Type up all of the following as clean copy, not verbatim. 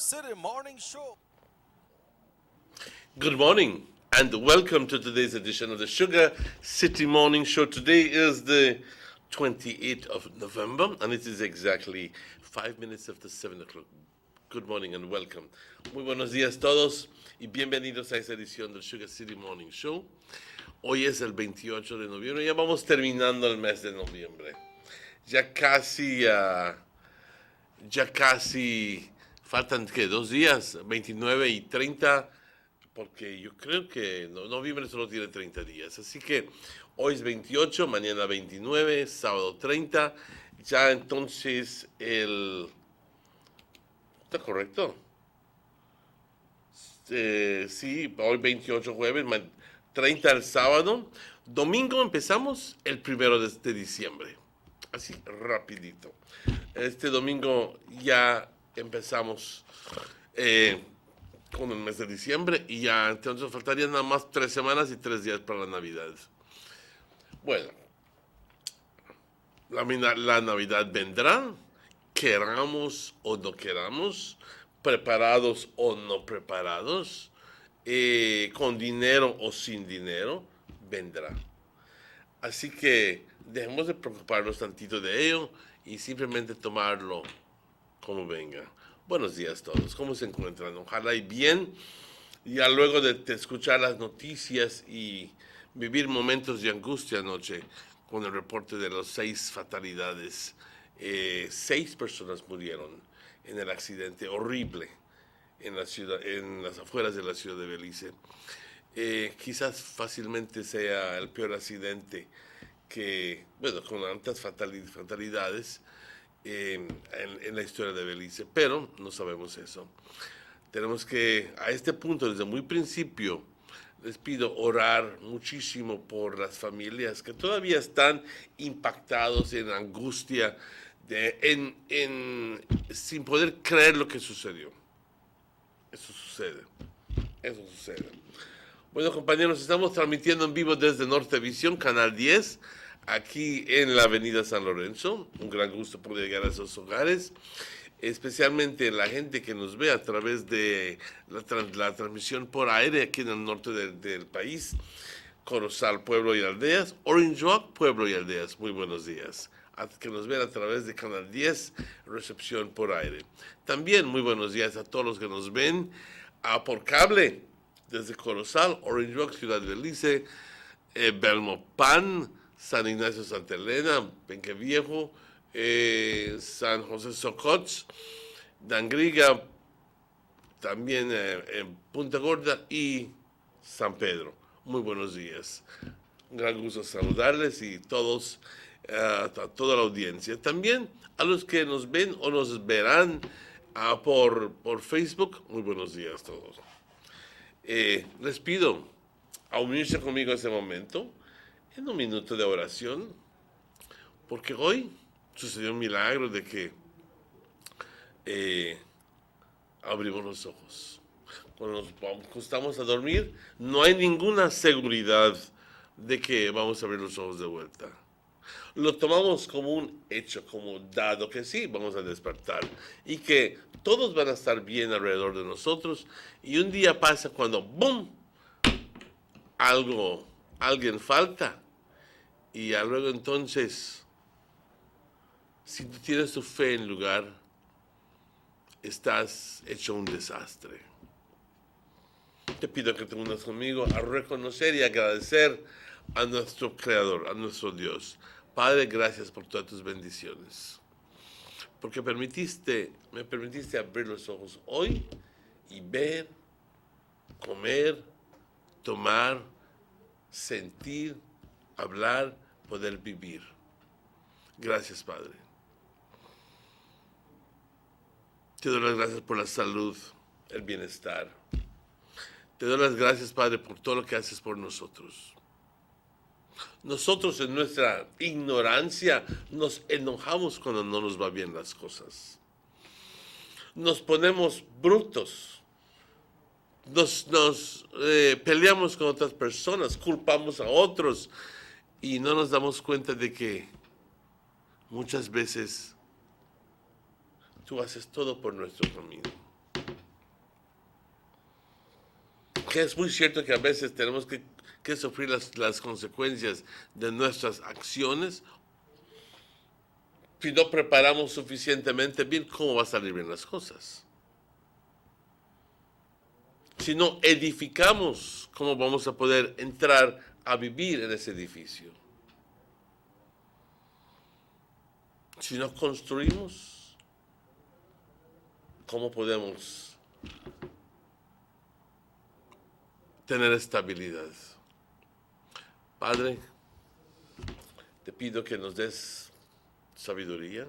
City Morning Show. Good morning and welcome to today's edition of the Sugar City Morning Show. Today is the 28th of November and it is exactly 5 minutes after 7 o'clock. Good morning and welcome. Muy buenos días todos y bienvenidos a esta edición del Sugar City Morning Show. Hoy es el 28 de noviembre, ya vamos terminando el mes de noviembre. Ya casi faltan, ¿qué? 2 días, 29 y 30, porque yo creo que noviembre solo tiene 30 días. Así que hoy es 28, mañana 29, sábado 30. Ya entonces ¿está correcto? Sí, hoy 28 jueves, 30 el sábado. Domingo empezamos el 1 de diciembre. Así, rapidito. Este domingo ya empezamos con el mes de diciembre y ya entonces faltarían nada más 3 semanas y 3 días para la Navidad. Bueno, la Navidad vendrá, queramos o no queramos, preparados o no preparados, con dinero o sin dinero, vendrá. Así que dejemos de preocuparnos tantito de ello y simplemente tomarlo como venga. Buenos días a todos, ¿cómo se encuentran? Ojalá y bien. Ya luego de escuchar las noticias y vivir momentos de angustia anoche con el reporte de las 6 fatalidades, 6 personas murieron en el accidente horrible en la ciudad, en las afueras de la ciudad de Belice. Quizás fácilmente sea el peor accidente que, bueno, con tantas fatalidades en la historia de Belice, pero no sabemos eso. Tenemos que, a este punto, desde muy principio, les pido orar muchísimo por las familias que todavía están impactados en angustia, sin poder creer lo que sucedió. Eso sucede. Bueno, compañeros, estamos transmitiendo en vivo desde Nortevisión, Canal 10, aquí en la Avenida San Lorenzo. Un gran gusto poder llegar a esos hogares, especialmente la gente que nos ve a través de la transmisión por aire aquí en el norte del país. Corozal, Pueblo y Aldeas, Orange Rock, Pueblo y Aldeas. Muy buenos días. Que nos ven a través de Canal 10, recepción por aire. También muy buenos días a todos los que nos ven por cable desde Corozal, Orange Rock, Ciudad de Belice, Belmopan, San Ignacio Santa Elena, Penque Viejo, San José Socots, Dangriga, también en Punta Gorda y San Pedro. Muy buenos días. Un gran gusto saludarles y todos, a toda la audiencia. También a los que nos ven o nos verán por Facebook, muy buenos días a todos. Les pido a unirse conmigo en este momento, en un minuto de oración, porque hoy sucedió un milagro de que abrimos los ojos. Cuando nos acostamos a dormir, no hay ninguna seguridad de que vamos a abrir los ojos de vuelta. Lo tomamos como un hecho, como dado que sí, vamos a despertar y que todos van a estar bien alrededor de nosotros y un día pasa cuando ¡bum! Alguien falta y ya luego entonces, si tú tienes tu fe en lugar, estás hecho un desastre. Te pido que te unas conmigo a reconocer y agradecer a nuestro Creador, a nuestro Dios. Padre, gracias por todas tus bendiciones. Porque me permitiste abrir los ojos hoy y ver, comer, tomar, sentir, hablar, poder vivir. Gracias, Padre. Te doy las gracias por la salud, el bienestar. Te doy las gracias, Padre, por todo lo que haces por nosotros. Nosotros en nuestra ignorancia nos enojamos cuando no nos va bien las cosas. Nos ponemos brutos. Nos peleamos con otras personas, culpamos a otros y no nos damos cuenta de que muchas veces tú haces todo por nuestro camino. que es muy cierto que a veces tenemos que sufrir las consecuencias de nuestras acciones. Si no preparamos suficientemente bien, ¿cómo va a salir bien las cosas? Si no edificamos, ¿cómo vamos a poder entrar a vivir en ese edificio? Si no construimos, ¿cómo podemos tener estabilidad? Padre, te pido que nos des sabiduría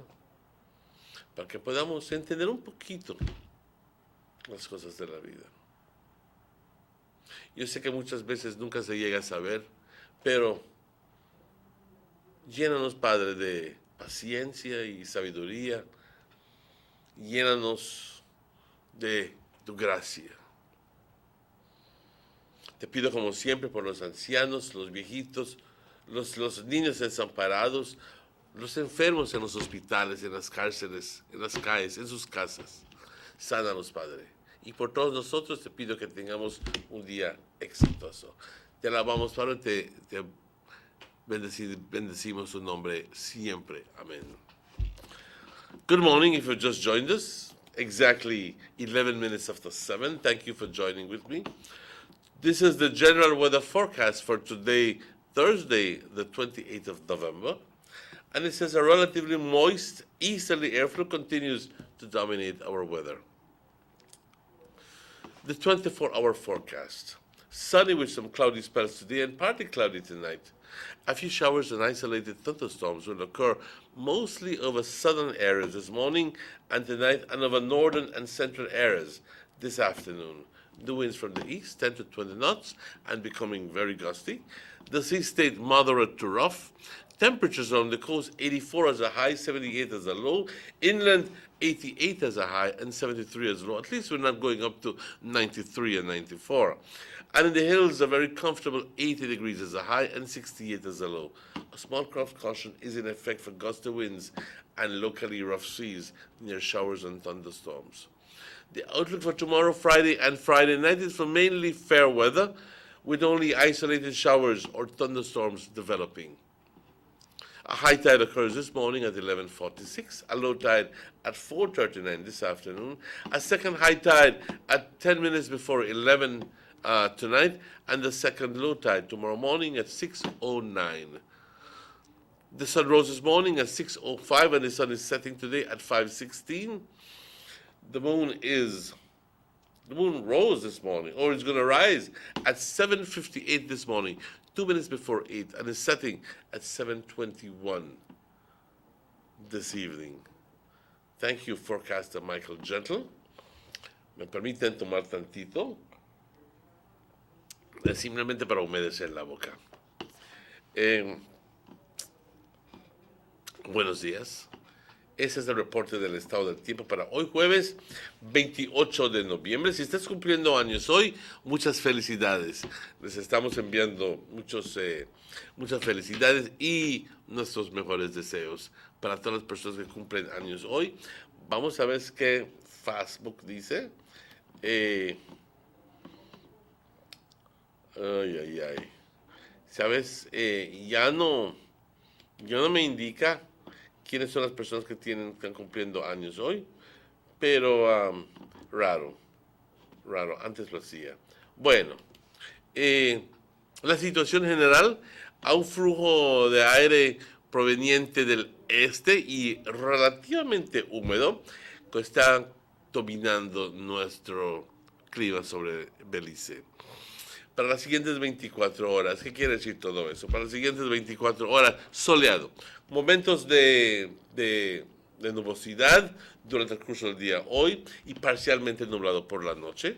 para que podamos entender un poquito las cosas de la vida. Yo sé que muchas veces nunca se llega a saber, pero llénanos, Padre, de paciencia y sabiduría. Llénanos de tu gracia. Te pido como siempre por los ancianos, los viejitos, los niños desamparados, los enfermos en los hospitales, en las cárceles, en las calles, en sus casas. Sánalos, Padre. Y por todos nosotros te pido que tengamos un día exitoso. Te alabamos, Padre, te bendecimos su nombre siempre. Amén. Good morning if you just joined us. Exactly 11 minutes after 7. Thank you for joining with me. This is the general weather forecast for today, Thursday, the 28th of November. And it says a relatively moist easterly airflow continues to dominate our weather. The 24-hour forecast. Sunny with some cloudy spells today and partly cloudy tonight. A few showers and isolated thunderstorms will occur mostly over southern areas this morning and tonight and over northern and central areas this afternoon. The winds from the east 10 to 20 knots and becoming very gusty. The sea stayed moderate to rough. Temperatures on the coast 84 as a high, 78 as a low. Inland 88 as a high and 73 as low. At least we're not going up to 93 and 94. And in the hills, a very comfortable 80 degrees as a high and 68 as a low. A small craft caution is in effect for gusty winds and locally rough seas near showers and thunderstorms. The outlook for tomorrow, Friday, and Friday night is for mainly fair weather, with only isolated showers or thunderstorms developing. A high tide occurs this morning at 11:46, a low tide at 4:39 this afternoon, a second high tide at 10 minutes before 11 tonight, and the second low tide tomorrow morning at 6:09. The sun rose this morning at 6:05, and the sun is setting today at 5:16. The moon rose this morning, or is going to rise at 7:58 this morning, 2 minutes before 8, and is setting at 7:21 this evening. Thank you, forecaster Michael Gentle. Me permiten tomar tantito, simplemente para humedecer la boca. Buenos días. Ese es el reporte del estado del tiempo para hoy, jueves 28 de noviembre. Si estás cumpliendo años hoy, muchas felicidades. Les estamos enviando muchas felicidades y nuestros mejores deseos para todas las personas que cumplen años hoy. Vamos a ver qué Facebook dice. ¿Sabes? Ya no me indica quiénes son las personas que están cumpliendo años hoy, pero raro, antes lo hacía. Bueno, la situación general, a un flujo de aire proveniente del este y relativamente húmedo que está dominando nuestro clima sobre Belice. Para las siguientes 24 horas, ¿qué quiere decir todo eso? Para las siguientes 24 horas, soleado. Momentos de nubosidad durante el curso del día hoy y parcialmente nublado por la noche.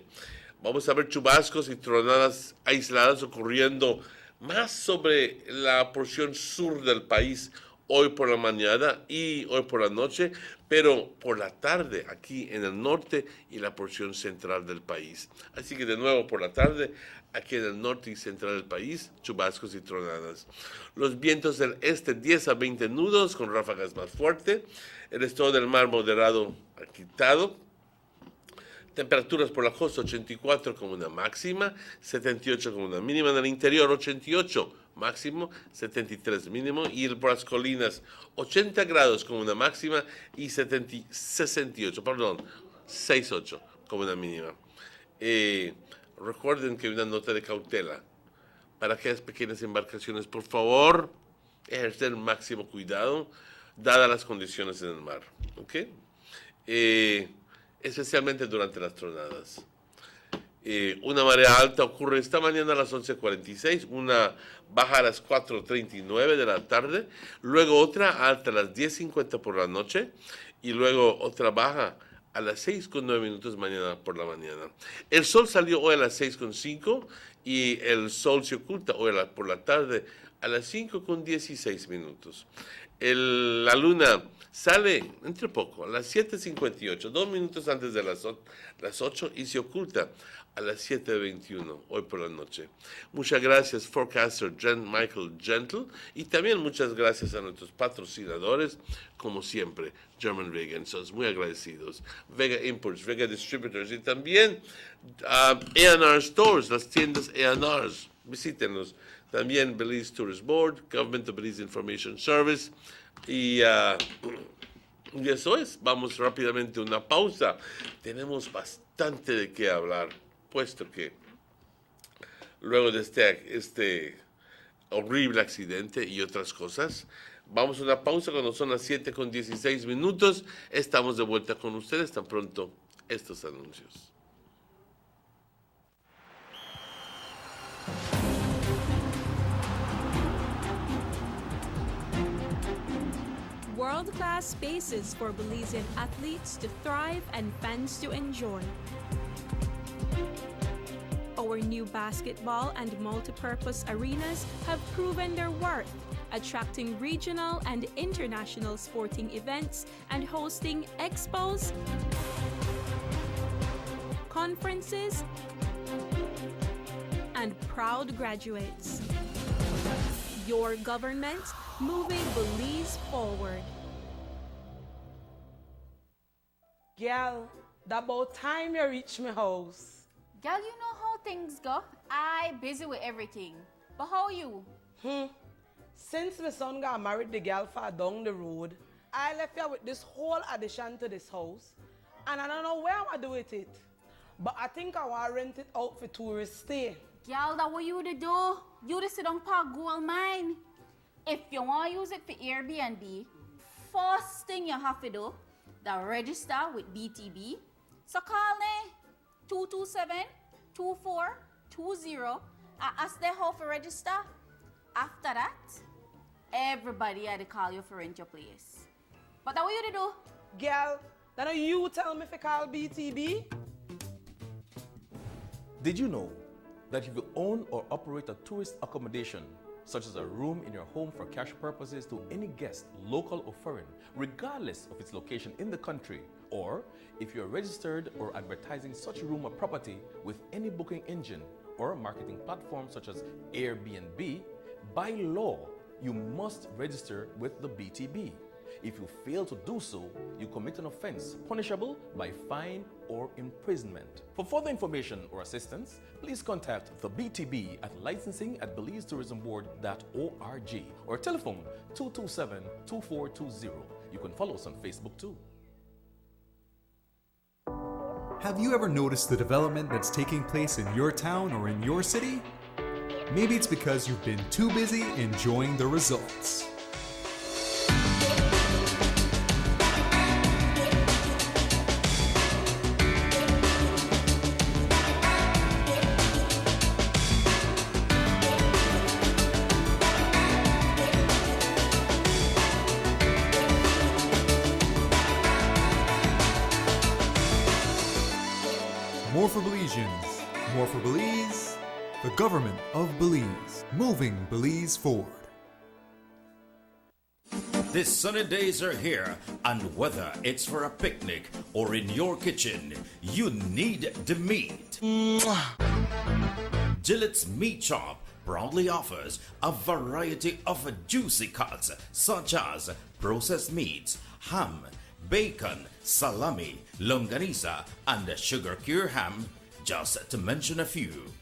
Vamos a ver chubascos y tronadas aisladas ocurriendo más sobre la porción sur del país hoy por la mañana y hoy por la noche, pero por la tarde aquí en el norte y la porción central del país. Así que de nuevo por la tarde aquí en el norte y central del país, chubascos y tronadas. Los vientos del este 10 a 20 nudos con ráfagas más fuertes. El estado del mar moderado agitado. Temperaturas por la costa 84 como una máxima, 78 como una mínima. En el interior 88 máximo, 73 mínimo. Y por las colinas 80 grados como una máxima y 68 como una mínima. Recuerden que hay una nota de cautela. Para aquellas pequeñas embarcaciones, por favor, ejercer el máximo cuidado, dadas las condiciones en el mar. ¿Ok? Especialmente durante las tronadas. Una marea alta ocurre esta mañana a las 11:46, una baja a las 4:39 de la tarde, luego otra alta a las 10:50 por la noche y luego otra baja a las 6:09 mañana por la mañana. El sol salió hoy a las 6:05 y el sol se oculta hoy por la tarde a las 5:16. La luna sale entre poco, a las 7:58, 2 minutos antes de las 8 y se oculta a las 7:21 hoy por la noche. Muchas gracias, forecaster Michael Gentle, y también muchas gracias a nuestros patrocinadores, como siempre, German Vega, somos muy agradecidos, Vega Imports, Vega Distributors, y también A&R Stores, las tiendas A&Rs, visítenos. También Belize Tourist Board, Government of Belize Information Service, y eso es. Vamos rápidamente a una pausa. Tenemos bastante de qué hablar, puesto que luego de este horrible accidente y otras cosas, vamos a una pausa cuando son las 7:16. Estamos de vuelta con ustedes tan pronto estos anuncios. World-class spaces for Belizean athletes to thrive and fans to enjoy. Our new basketball and multi-purpose arenas have proven their worth, attracting regional and international sporting events and hosting expos, conferences, and proud graduates. Your government moving Belize forward. Girl, that about time you reach my house. Girl, you know how things go. I busy with everything. But how are you? Since my son got married the girl far down the road, I left here with this whole addition to this house. And I don't know where I'm going to do with it. But I think I want to rent it out for tourists stay. Girl, that what you to do? You to sit on park gold mine. If you want to use it for Airbnb, first thing you have to do, the register with BTB. So call me 227-2420 and ask them how to register. After that, everybody had to call you for rent your place. But that what you to do? Girl, then you tell me if I call BTB? Did you know that if you own or operate a tourist accommodation, such as a room in your home for cash purposes to any guest, local or foreign, regardless of its location in the country, or if you're registered or advertising such room or property with any booking engine or marketing platform such as Airbnb, by law, you must register with the BTB. If you fail to do so, you commit an offense punishable by fine or imprisonment. For further information or assistance, please contact the BTB at licensing@belizetourismboard.org or telephone 227-2420. You can follow us on Facebook too. Have you ever noticed the development that's taking place in your town or in your city? Maybe it's because you've been too busy enjoying the results. More for Belizeans, more for Belize, the government of Belize, moving Belize forward. The sunny days are here, and whether it's for a picnic or in your kitchen, you need the meat. Gillette's Meat Shop proudly offers a variety of juicy cuts such as processed meats, ham, bacon, salami, longanisa, and sugar cure ham, just to mention a few.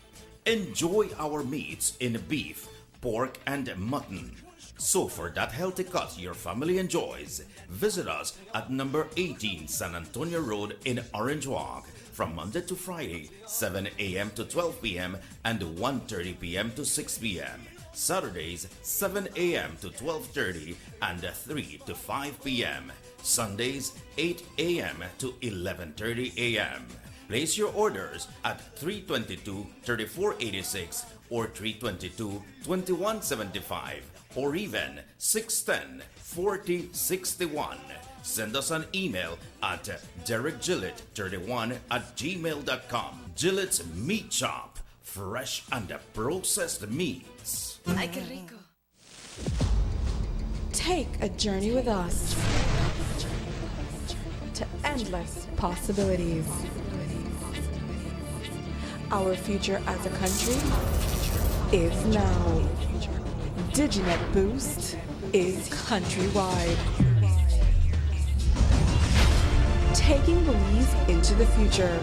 Enjoy our meats in beef, pork, and mutton. So for that healthy cut your family enjoys, visit us at number 18 San Antonio Road in Orange Walk from Monday to Friday, 7 a.m. to 12 p.m. and 1:30 p.m. to 6 p.m. Saturdays, 7 a.m. to 12:30 and 3 to 5 p.m. Sundays, 8 a.m. to 11:30 a.m. Place your orders at 322-3486 or 322-2175 or even 610-4061. Send us an email at derekgillett31@gmail.com. Gillett's Meat Shop, fresh and processed meats. Ay, qué rico. Take a journey with us to endless possibilities. Our future as a country is now. Diginet Boost is countrywide. Taking Belize into the future.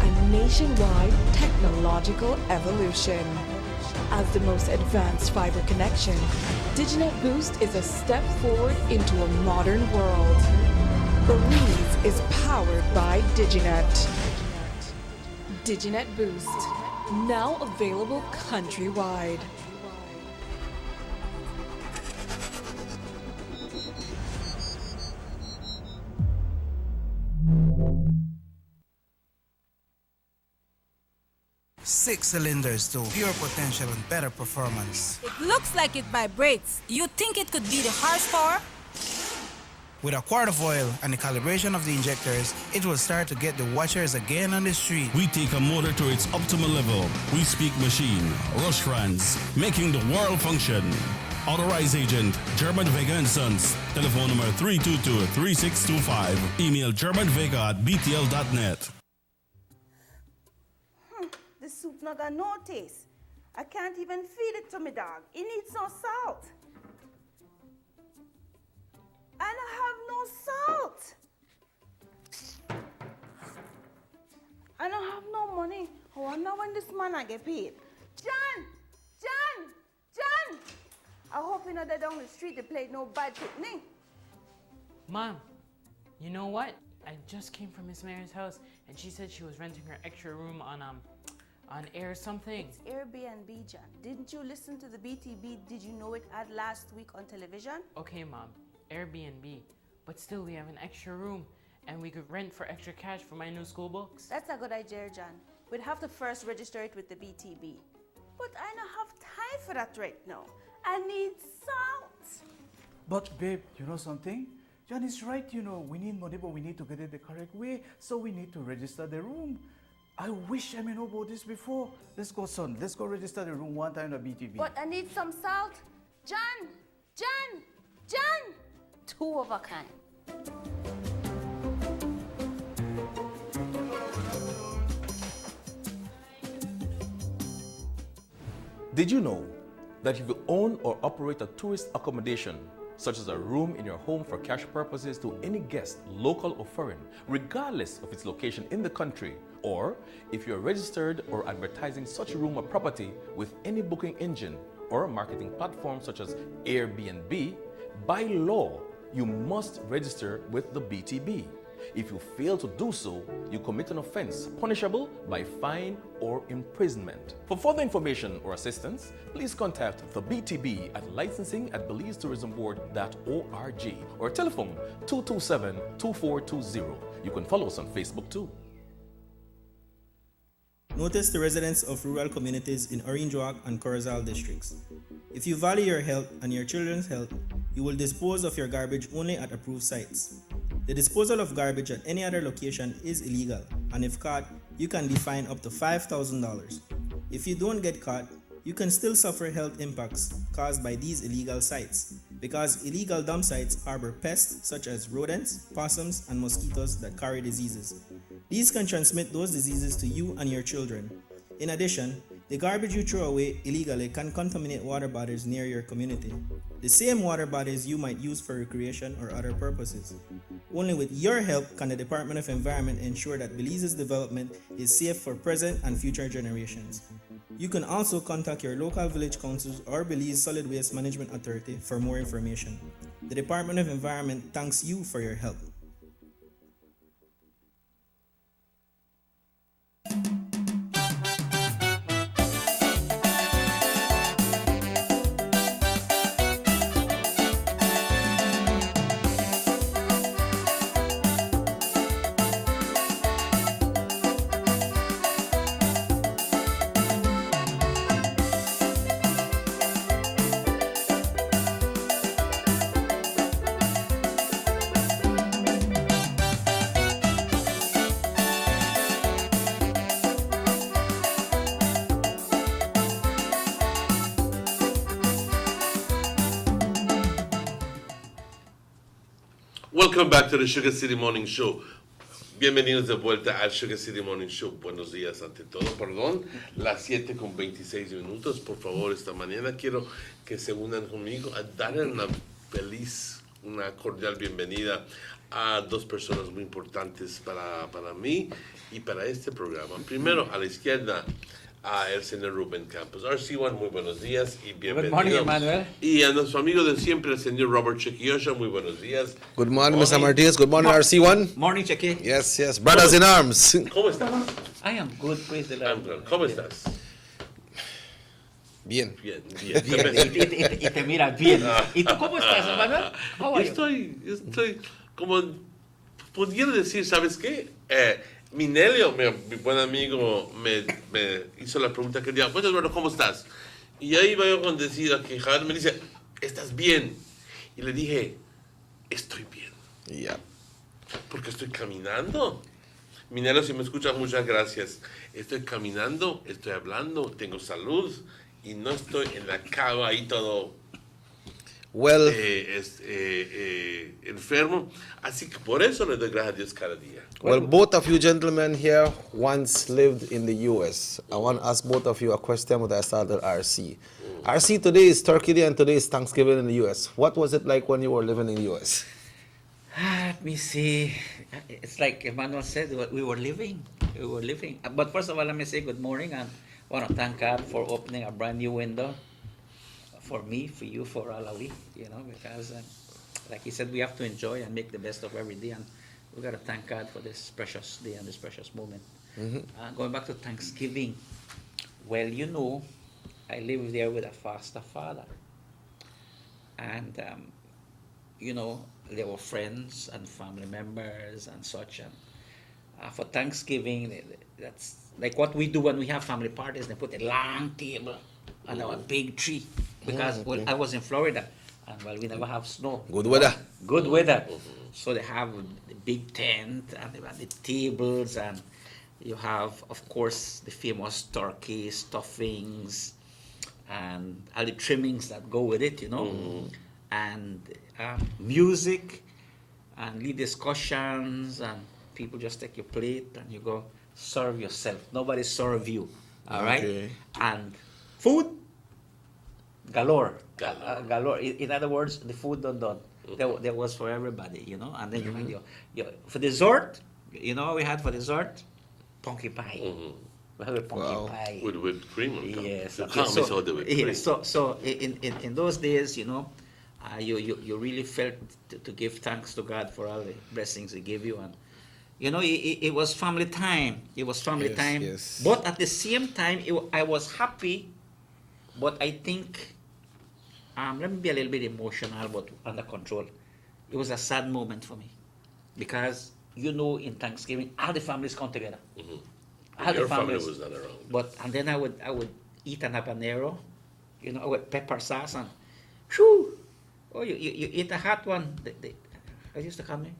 A nationwide technological evolution. As the most advanced fiber connection, Diginet Boost is a step forward into a modern world. Belize is powered by Diginet. Diginet Boost, now available countrywide. Six cylinders to pure potential and better performance. It looks like it vibrates. You think it could be the horsepower? With a quart of oil and the calibration of the injectors, it will start to get the watchers again on the street. We take a motor to its optimal level. We speak machine, rush runs, making the world function. Authorized agent, German Vega & Sons. Telephone number 322-3625. Email germanvega@btl.net. This soup not got no taste. I can't even feed it to my dog. It needs no salt. I don't have no salt. I don't have no money. I wonder when this man I get paid. John! I hope you know that down the street they played no bad picnic. Mom, you know what? I just came from Miss Mary's house and she said she was renting her extra room on air something. It's Airbnb, John. Didn't you listen to the BTB Did You Know It ad last week on television? Okay, Mom, Airbnb. But still, we have an extra room and we could rent for extra cash for my new school books. That's a good idea, John. We'd have to first register it with the BTB. But I don't have time for that right now. I need salt. But babe, you know something? John is right, you know, we need money, but we need to get it the correct way, so we need to register the room. I wish I may know about this before. Let's go, son. Let's go register the room one time at BTB. But I need some salt. John! 2 of a kind. Did you know that if you own or operate a tourist accommodation, such as a room in your home for cash purposes to any guest, local or foreign, regardless of its location in the country, or if you're registered or advertising such room or property with any booking engine or marketing platform such as Airbnb, by law, you must register with the BTB. If you fail to do so, you commit an offense punishable by fine or imprisonment. For further information or assistance, please contact the BTB at licensing@belizetourismboard.org or telephone 227-2420. You can follow us on Facebook too. Notice the residents of rural communities in Orange Walk and Corozal districts. If you value your health and your children's health, you will dispose of your garbage only at approved sites. The disposal of garbage at any other location is illegal, and if caught, you can be fined up to $5,000. If you don't get caught, you can still suffer health impacts caused by these illegal sites, because illegal dump sites harbor pests such as rodents, possums, and mosquitoes that carry diseases. These can transmit those diseases to you and your children. In addition, the garbage you throw away illegally can contaminate water bodies near your community, the same water bodies you might use for recreation or other purposes. Only with your help can the Department of Environment ensure that Belize's development is safe for present and future generations. You can also contact your local village councils or Belize Solid Waste Management Authority for more information. The Department of Environment thanks you for your help. Welcome back to the Sugar City Morning Show. Bienvenidos de vuelta al Sugar City Morning Show. Buenos días ante todo, perdón. Las 7:26. Por favor, esta mañana quiero que se unan conmigo a darle una cordial bienvenida a dos personas muy importantes para mí y para este programa. Primero, a la izquierda, el señor Rubén Campos. RC1, muy buenos días y bienvenido. Good morning, Emmanuel. Y a nuestro amigo de siempre, el señor Robert Chiquillosa, muy buenos días. Good morning, Mr. Martinez. Good morning, RC1. Morning, Chequi. Yes, yes. Brothers in arms. ¿Cómo estás? I am good, praise the Lord. ¿Cómo estás? Bien. Bien. Y te miras bien. ¿Y tú cómo estás, Emmanuel? How are you? Estoy como pudiera decir, ¿sabes qué? Minelio, mi buen amigo, me hizo la pregunta que día, bueno, Eduardo, ¿cómo estás? Y ahí iba yo con decir a quejar, me dice, ¿estás bien? Y le dije, estoy bien. Yeah. Porque estoy caminando. Minelio, si me escuchas, muchas gracias. Estoy caminando, estoy hablando, tengo salud y no estoy en la cama ahí todo enfermo. Así que por eso le doy gracias a Dios cada día. Well, both of you gentlemen here once lived in the U.S. I want to ask both of you a question that I started RC. RC, today is Turkey Day and today is Thanksgiving in the U.S. What was it like when you were living in the U.S.? Let me see. It's like Emmanuel said, we were living. But first of all, let me say good morning and I want to thank God for opening a brand new window for me, for you, for Alawi, because like he said, we have to enjoy and make the best of every day, and we got to thank God for this precious day and this precious moment. Mm-hmm. Going back to Thanksgiving, well, I live there with a foster father, and there were friends and family members and such, and for Thanksgiving, that's like what we do when we have family parties. They put a long table and a big tree, because I was in Florida, and we never have snow. Good weather. Good weather. So they have the big tent, and they have the tables, and you have, of course, the famous turkey stuffings, and all the trimmings that go with it, and music, and lead discussions, and people just take your plate, and you go serve yourself. Nobody serve you, all right? Okay. And food, galore. Galore. In other words, the food done. There was for everybody, and then you had your for dessert, we had for dessert, pumpkin pie. We had pumpkin pie. With whipped cream on top. Yes. You can't miss all the whipped cream. So in those days, you really felt to give thanks to God for all the blessings He gave you, and it was family time. It was family time. Yes. But at the same time, I was happy, but I think, let me be a little bit emotional, but under control. It was a sad moment for me, because in Thanksgiving, all the families come together. All Your the family families was not around. And then I would eat an habanero, with pepper sauce, and whew, you eat a hot one. I used to call me.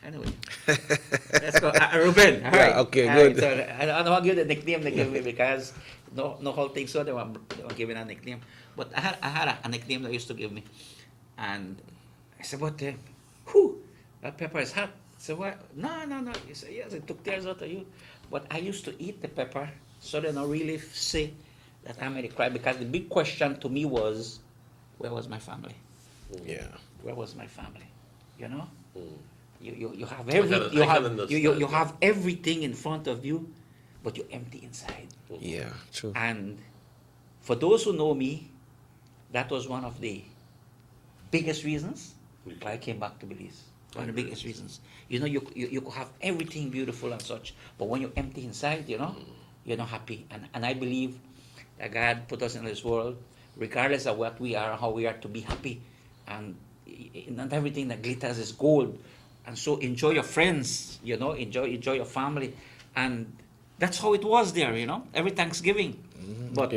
Anyway, let's go. Ruben, all right. Yeah, okay, All good. Right, so I don't want to give the nickname they give me, because no whole thing, so they were giving a nickname. But I had a nickname they used to give me. And I said, what the? Whew, that pepper is hot. I said, what? No. He said, yes, it took tears out of you. But I used to eat the pepper, so they don't really say that I made it cry, because the big question to me was, where was my family? Yeah. Where was my family? You have I can have everything in front of you, but you're empty inside. Yeah, true. And for those who know me, that was one of the biggest reasons why I came back to Belize. One of the biggest reasons. You know, you could have everything beautiful and such, but when you're empty inside, you know, you're not happy. And I believe that God put us in this world, regardless of what we are, how we are, to be happy. And not everything that glitters is gold. And so enjoy your friends, you know, enjoy your family. And that's how it was there, you know, every Thanksgiving. But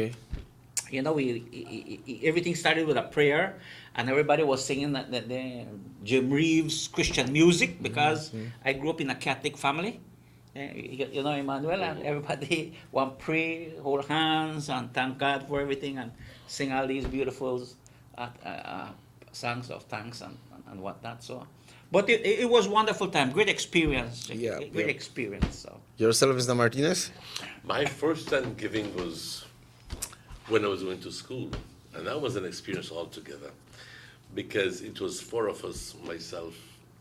you know, everything started with a prayer, and everybody was singing the Jim Reeves Christian music, because I grew up in a Catholic family. You know, Emmanuel, and everybody want to pray, hold hands, and thank God for everything, and sing all these beautiful songs of thanks and whatnot. So, but it was wonderful time, great experience, great experience. So. Yourself, Mr. Martinez? My first Thanksgiving was when I was going to school, and that was an experience altogether, because it was four of us, myself,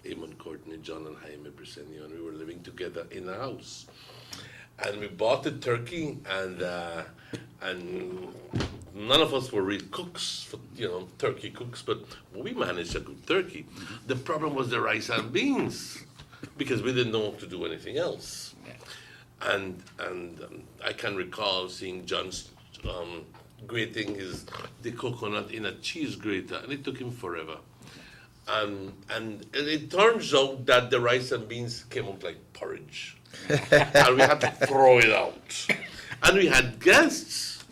Eamon Courtney, John and Jaime Brisenio, and we were living together in a house. And we bought the turkey, and none of us were real cooks, turkey cooks, but we managed a good turkey. The problem was the rice and beans, because we didn't know how to do anything else. And I can recall seeing John's grating the coconut in a cheese grater, and it took him forever. And it turns out that the rice and beans came out like porridge. And we had to throw it out. And we had guests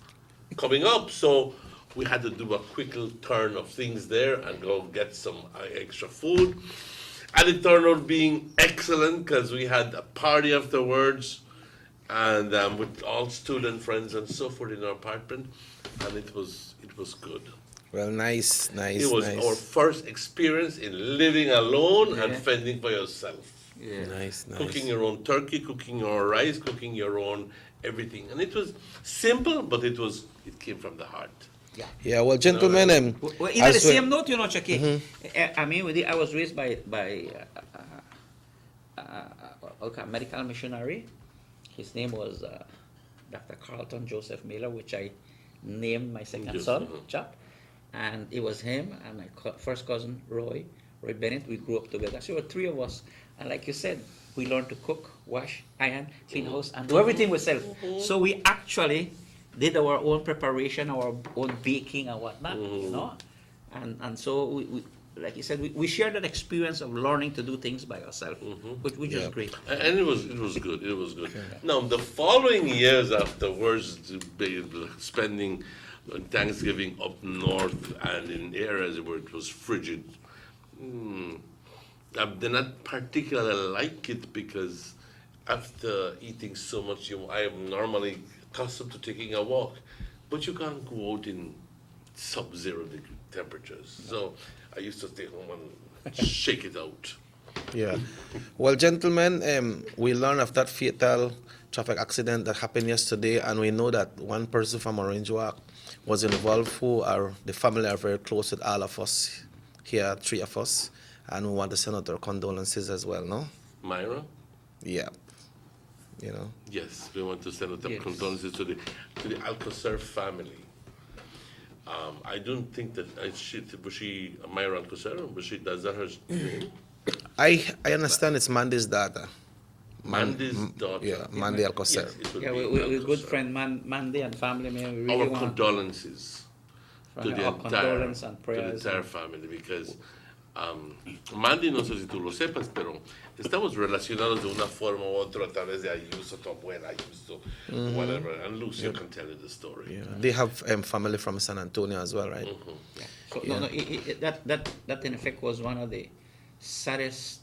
coming up, so we had to do a quick little turn of things there and go get some extra food. And it turned out being excellent, because we had a party afterwards, and with all student friends and so forth in our apartment, and it was good. Well, nice. It was our first experience in living alone and fending for yourself. Yeah. Nice. Cooking your own turkey, cooking your rice, cooking your own everything, and it was simple, but it came from the heart. Yeah, well, gentlemen, in the same note, you know, Chucky, I mean, I was raised by a medical missionary. His name was Dr. Carlton Joseph Miller, which I named my second son, Chap. And it was him and my first cousin, Roy Bennett. We grew up together. So there were three of us. And like you said, we learned to cook, wash, iron, clean house, and do everything ourselves. So we actually did our own preparation, our own baking and whatnot, you know. And so we like you said, we shared that experience of learning to do things by ourselves, which is great. And it was good. It was good. Now, the following years afterwards, spending Thanksgiving up north and in areas where it was frigid, I did not particularly like it, because after eating so much, I am normally accustomed to taking a walk, but you can't go out in sub-zero degree temperatures. So I used to stay home and shake it out. Yeah. Well, gentlemen, we learned of that fatal traffic accident that happened yesterday, and we know that one person from Orange Walk was involved, the family are very close with all of us here, three of us, and we want to send out our condolences as well, no? Myra? Yeah. You know? Yes, we want to send out the condolences to the Alcocer family. I don't think that was she Myra Alcocer? Does that her name? I understand it's Mandy's daughter. Mandy's daughter. Yeah, Mandy Alcocer. Yes, we're good friend Mandy and family. Man, we really our condolences to the condolence and prayers entire family, because Mandy, no sé si tú lo sepas, pero estamos relacionados de una forma u otra a través de Ayuso, tu abuela Ayuso, whatever, and Lucio can tell you the story. Yeah. They have family from San Antonio as well, right? Yeah. So that in effect was one of the saddest,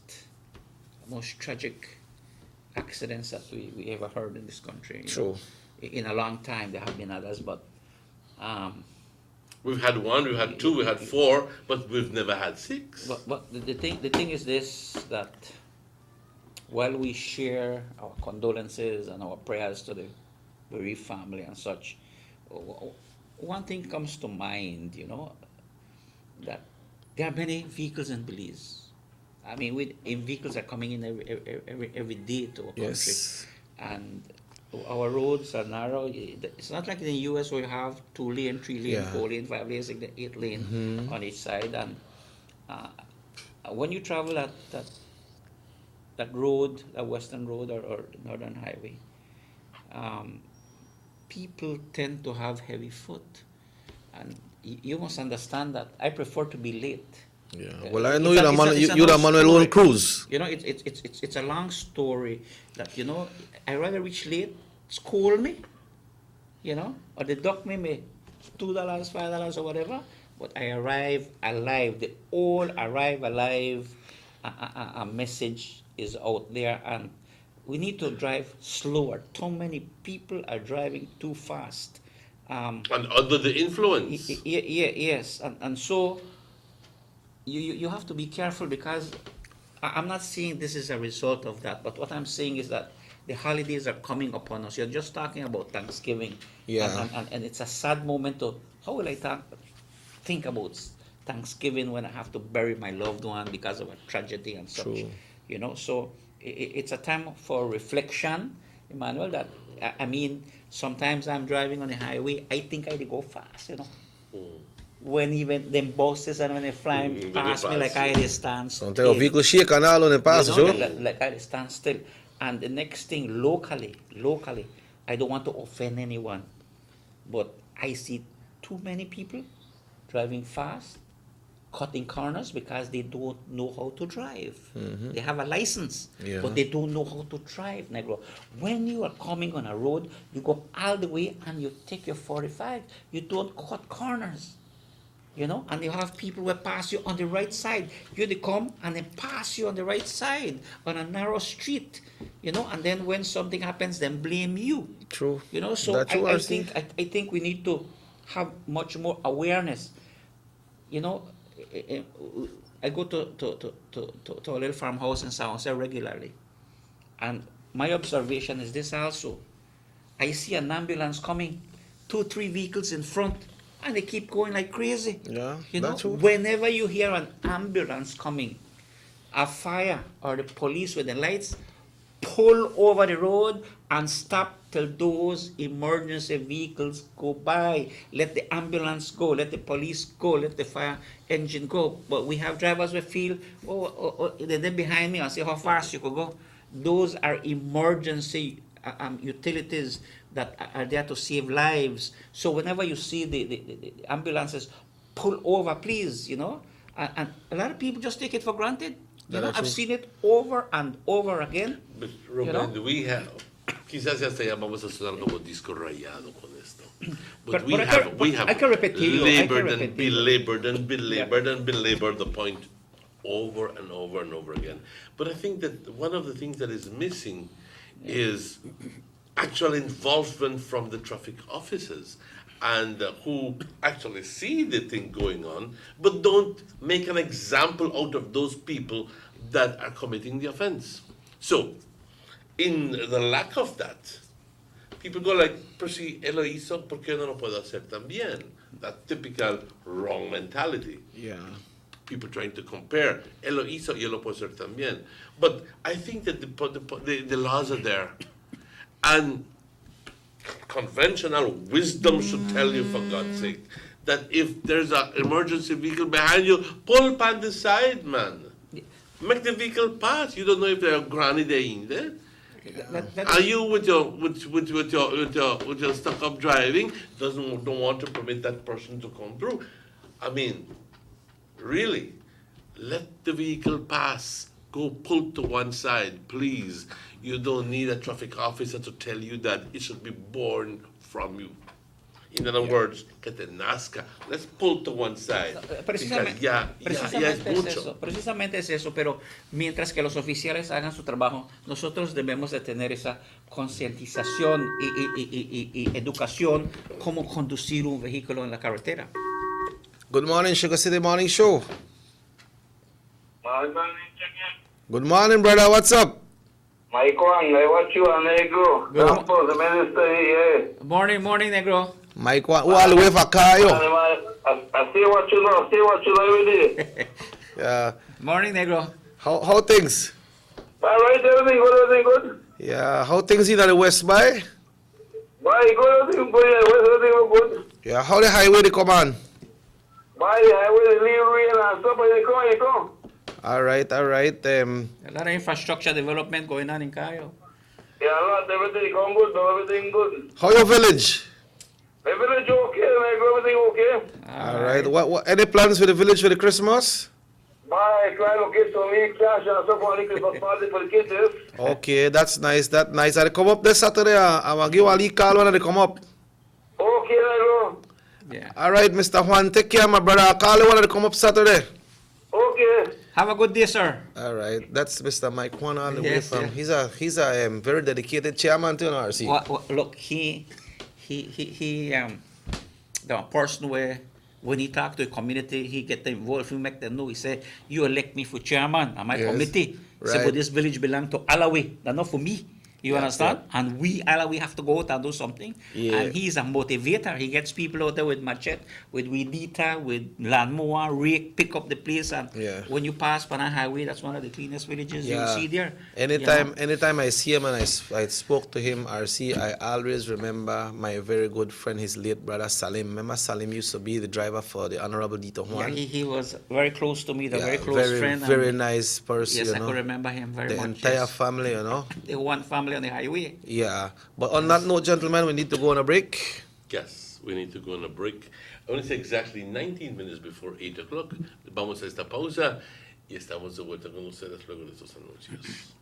most tragic accidents that we ever heard in this country. True. In a long time, there have been others, but we've had one, we've had two, we had four, but we've never had six. But the thing is this, that while we share our condolences and our prayers to the bereaved family and such, one thing comes to mind, you know, that there are many vehicles in Belize I mean, vehicles are coming in every day to our country, and our roads are narrow. It's not like in the U.S. where you have 2-lane, 3-lane, 4-lane, 5-lane, 6-lane, 8-lane on each side. And when you travel that road, that Western Road or Northern Highway, people tend to have heavy foot, and you must understand that. I prefer to be late. Yeah. Well, I know you're a Manuel on cruise. You know, it's a long story that, you know, I rather reach late, scold me, you know, or they dock me $2, $5 or whatever, but I arrive alive. They all arrive alive. A message is out there, and we need to drive slower. Too many people are driving too fast. And under the influence. Yes, and so you have to be careful, because I'm not saying this is a result of that, but what I'm saying is that the holidays are coming upon us. You're just talking about Thanksgiving. Yeah. And it's a sad moment to, how will I think about Thanksgiving when I have to bury my loved one because of a tragedy and such. True. You know, so it's a time for reflection, Emmanuel, that, I mean, sometimes I'm driving on the highway, I think I go fast, you know. When even them buses and when they flying past me, like I stand still. Sometimes a vehicle shake and all on the pass, you know, like I stand still. And the next thing, locally, I don't want to offend anyone, but I see too many people driving fast, cutting corners because they don't know how to drive. They have a license, but they don't know how to drive, Negro. When you are coming on a road, you go all the way and you take your 45. You don't cut corners. You know, and you have people who pass you on the right side. They come and they pass you on the right side on a narrow street. You know, and then when something happens, then blame you. True. You know, so I think we need to have much more awareness. You know, I go to a little farmhouse in San Jose regularly, and my observation is this also. I see an ambulance coming, 2-3 vehicles in front, and they keep going like crazy. Yeah, you know, that's true. Whenever you hear an ambulance coming, a fire or the police with the lights, pull over the road and stop till those emergency vehicles go by. Let the ambulance go, let the police go, let the fire engine go. But we have drivers who feel, they're behind me and say how fast you could go. Those are emergency utilities that are there to save lives. So whenever you see the ambulances, pull over, please, you know. And a lot of people just take it for granted. You know, I've seen it over and over again. But Ruben, we have, quizás ya hasta llamamos a sonar como disco rayado con esto. But we have labored and belabored and belabored the point over and over and over again. But I think that one of the things that is missing is actual involvement from the traffic officers, and who actually see the thing going on, but don't make an example out of those people that are committing the offense. So, in the lack of that, people go like, pero si él lo hizo, ¿por qué no lo puedo hacer también? That typical wrong mentality. Yeah. People trying to compare, él lo hizo, yo lo puedo hacer también. But I think that the laws are there. And conventional wisdom should tell you, for God's sake, that if there's an emergency vehicle behind you, pull pan the side, man. Make the vehicle pass. You don't know if there are granny there in there. Are you with your stuck up driving? Don't want to permit that person to come through. I mean, really, let the vehicle pass. Go pull to one side, please. You don't need a traffic officer to tell you that it should be born from you. In other words, que te nazca. Let's pull to one side. Precisamente es eso, pero mientras que los oficiales hagan su trabajo, nosotros debemos de tener esa concientización y educación cómo conducir un vehículo en la carretera. Good morning, SugarCity MorningShow. Good morning, brother. What's up? Mike Wang, I watch you on Negro. The minister here. Morning, Negro. Mike Wang, who all the way for Kayo? I see what you know, every day. Yeah. Morning, Negro. How things? All right, everything good? Yeah, how things in the West by? Bye, good, everything good. Yeah, how the highway they come on? Bye, highway, the leave rain and stuff, you come. All right. A lot of infrastructure development going on in Cayo. Yeah, a lot, everything come good, everything good. How your village? My village okay, everything okay. All right. What any plans for the village for the Christmas? Bye, try to get some cash and stuff for the Christmas party for the kids. Okay, that's nice. I come up this Saturday. I'm gonna give Ali call when they come up. Okay, I go. Yeah. All right, Mr. Juan, take care, my brother. I'll call you when they come up Saturday. Okay. Have a good day, sir. All right, that's Mr. Mike Juan all the way Yes, from. yeah. He's a very dedicated chairman to an RC. Well, look, he the person where when he talk to the community, he get them involved. He make them know. He say, "You elect me for chairman of my committee." Right. Say, but this village belong to Alawi, that's not for me. You understand? Yeah. And we Alawi have to go out and do something. Yeah. And he's a motivator. He gets people out there with machete, with weed eater, with lawnmower, rake, pick up the place. And when you pass Pana Highway, that's one of the cleanest villages you'll see there. Anytime I see him and I spoke to him, RC, I always remember my very good friend, his late brother Salim. Remember Salim used to be the driver for the Honorable Dito Juan? Yeah, he was very close to me, very close friend. Very nice person. Yes, you I know? could remember him very much. The entire family, you know. The one family on the highway. Yeah. But on that note, gentlemen, we need to go on a break. Yes, we need to go on a break. I want to say exactly 19 minutes before 8 o'clock. Vamos a esta pausa y estamos de vuelta con ustedes luego de estos anuncios.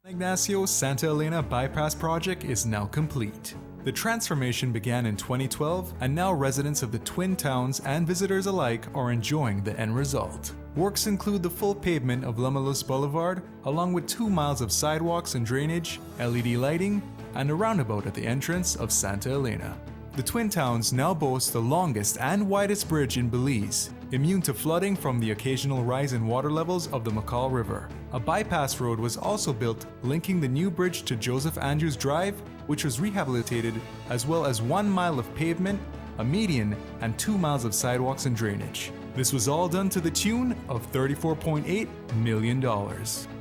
Ignacio Santa Elena Bypass Project is now complete. The transformation began in 2012, and now residents of the Twin Towns and visitors alike are enjoying the end result. Works include the full pavement of Lamalus Boulevard, along with 2 miles of sidewalks and drainage, LED lighting, and a roundabout at the entrance of Santa Elena. The Twin Towns now boast the longest and widest bridge in Belize, immune to flooding from the occasional rise in water levels of the McCall River. A bypass road was also built linking the new bridge to Joseph Andrews Drive, which was rehabilitated, as well as 1 mile of pavement, a median, and 2 miles of sidewalks and drainage. This was all done to the tune of $34.8 million.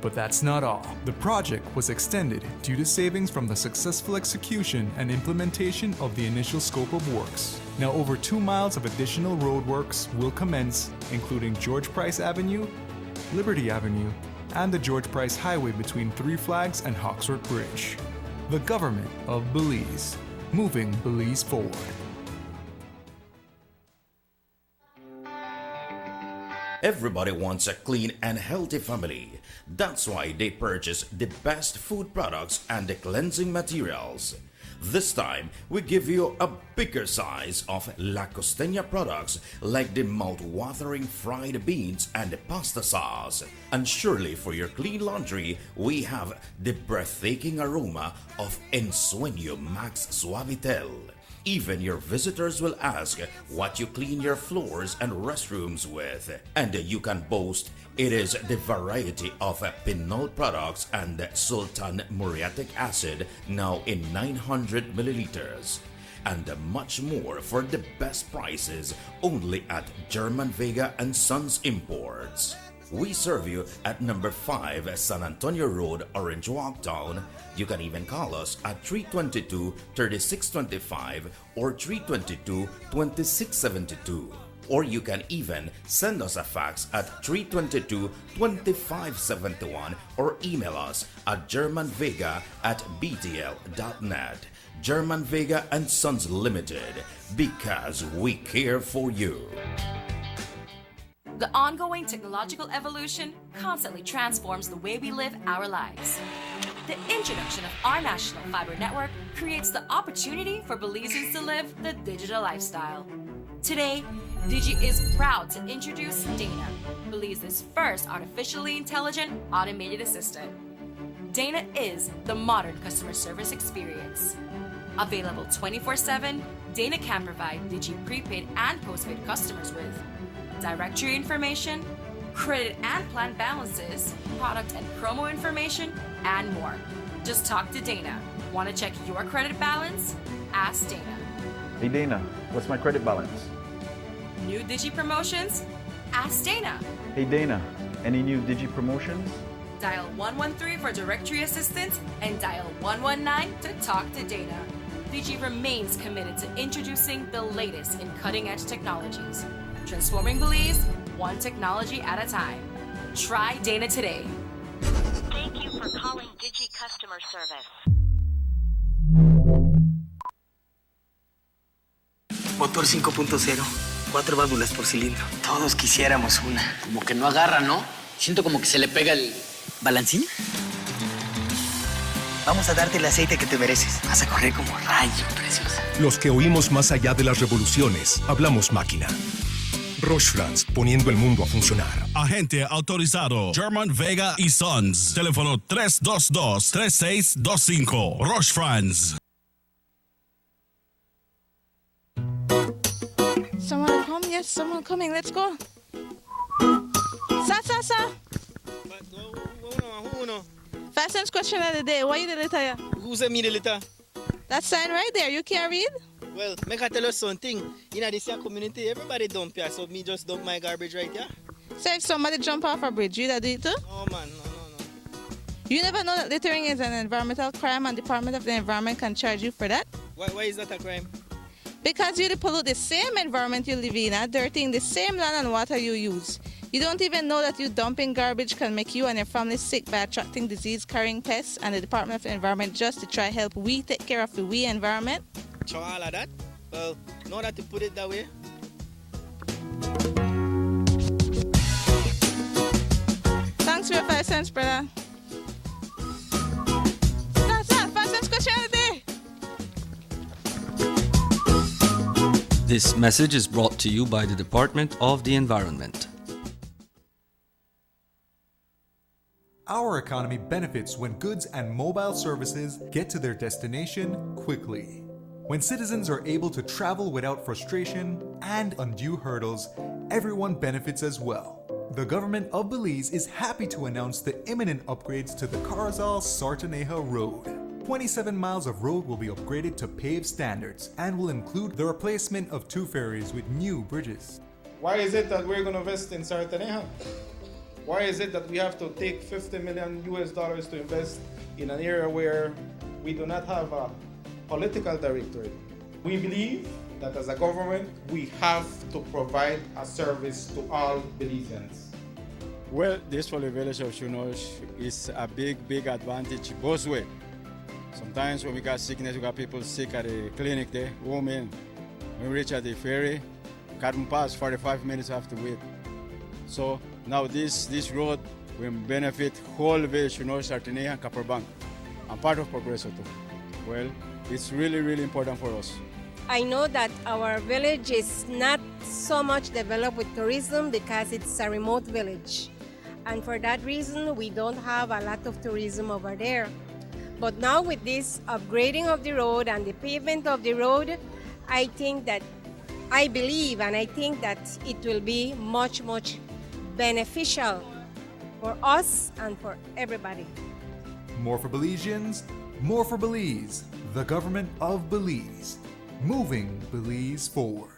But that's not all. The project was extended due to savings from the successful execution and implementation of the initial scope of works. Now over 2 miles of additional roadworks will commence, including George Price Avenue, Liberty Avenue, and the George Price Highway between Three Flags and Hawksworth Bridge. The government of Belize, moving Belize forward. Everybody wants a clean and healthy family. That's why they purchase the best food products and the cleansing materials. This time, we give you a bigger size of La Costeña products like the mouth-watering fried beans and the pasta sauce. And surely for your clean laundry, we have the breathtaking aroma of Ensueño Max Suavitel. Even your visitors will ask what you clean your floors and restrooms with. And you can boast it is the variety of Pinol products and Sultan muriatic acid now in 900 milliliters. And much more for the best prices only at German Vega and Sons Imports. We serve you at number 5 San Antonio Road, Orange Walk Town. You can even call us at 322-3625 or 322-2672. Or you can even send us a fax at 322-2571 or email us at germanvega@btl.net. German Vega and Sons Limited, because we care for you. The ongoing technological evolution constantly transforms the way we live our lives. The introduction of our national fiber network creates the opportunity for Belizeans to live the digital lifestyle. Today, Digi is proud to introduce Dana, Belize's first artificially intelligent automated assistant. Dana is the modern customer service experience. Available 24/7, Dana can provide Digi prepaid and postpaid customers with directory information, credit and plan balances, product and promo information, and more. Just talk to Dana. Want to check your credit balance? Ask Dana. Hey Dana, what's my credit balance? New Digi promotions? Ask Dana. Hey Dana, Any new Digi promotions? Dial 113 for directory assistance and dial 119 to talk to Dana. Digi remains committed to introducing the latest in cutting-edge technologies, transforming Belize one technology at a time. Try Dana today. Thank you for calling Digi Customer Service. Motor 5.0, 4 válvulas por cilindro. Todos quisiéramos una. Como que no agarra, ¿no? Siento como que se le pega el... ¿Balancín? Vamos a darte el aceite que te mereces. Vas a correr como rayo, preciosa. Los que oímos más allá de las revoluciones, hablamos máquina. Roche France, poniendo el mundo a funcionar. Agente autorizado German Vega y Sons. Teléfono 322-3625. Roche France. Someone come? Yes, someone coming. Let's go. Sa. Fastest question of the day. Why you the letter? Who sent me the letter? That sign right there. You can't read? Well, make I tell you something. In this community, everybody dump here, so me just dump my garbage right here. So if somebody jump off a bridge, you that do it too? No, man, no. You never know that littering is an environmental crime and Department of the Environment can charge you for that? Why is that a crime? Because you pollute the same environment you live in, dirtying the same land and water you use. You don't even know that you dumping garbage can make you and your family sick by attracting disease-carrying pests, and the Department of the Environment just to try help we take care of the we environment? So all of that? Well, now that you put it that way. Thanks for your 5 cents, brother. That's that. 5 cents question of the day. This message is brought to you by the Department of the Environment. Our economy benefits when goods and mobile services get to their destination quickly. When citizens are able to travel without frustration and undue hurdles, everyone benefits as well. The government of Belize is happy to announce the imminent upgrades to the Carazal-Sartaneja Road. 27 miles of road will be upgraded to paved standards and will include the replacement of 2 ferries with new bridges. Why is it that we're going to invest in Sartaneja? Why is it that we have to take $50 million to invest in an area where we do not have a political directorate? We believe that as a government, we have to provide a service to all Belizeans. Well, this for the village of Shunosh is a big advantage both ways. Sometimes when we got sickness, we got people sick at the clinic there, women. When we reach at the ferry, can't pass 45 minutes, have to wait. So now this road will benefit whole village, Shunosh, Sartaneja, and Copperbank, and part of Progreso too. Well, it's really important for us. I know that our village is not so much developed with tourism because it's a remote village. And for that reason, we don't have a lot of tourism over there. But now with this upgrading of the road and the pavement of the road, I think that it will be much beneficial for us and for everybody. More for Belizeans, more for Belize. The government of Belize. Moving Belize forward.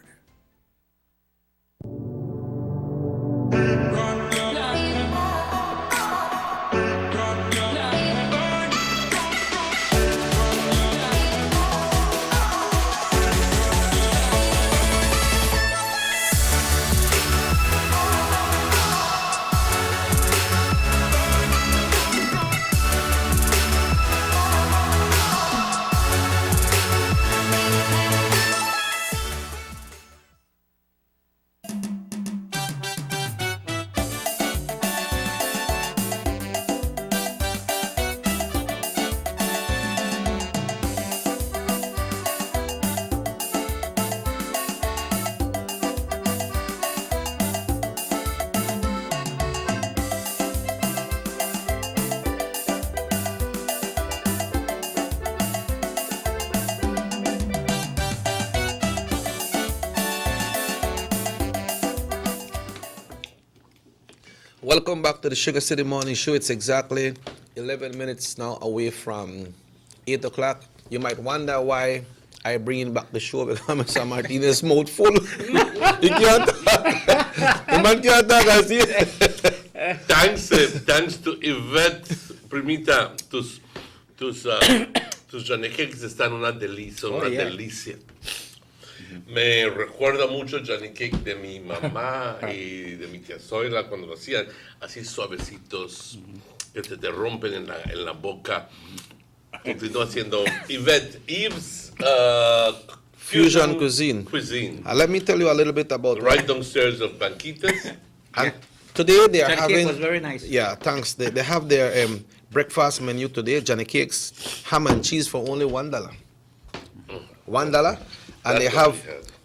Welcome back to the SugarCity Morning Show. It's exactly 11 minutes now away from 8 o'clock. You might wonder why I bring back the show because Mr. Martinez's mouth full. He can't talk. The man can't talk, I see. Thanks to Yvette, primita, tus Johnny Cakes están una delicia, delicia. Me recuerda mucho Johnny Cake de mi mamá y de mi tía Zoila cuando lo hacían, así suavecitos, que te rompen en la boca. Continúa haciendo Yves Fusion cuisine. Let me tell you a little bit about right downstairs of Banquitas. Today they are Johnny having. Cake was very nice. Yeah, thanks. They have their breakfast menu today. Johnny Cakes, ham and cheese for only $1. $1, and they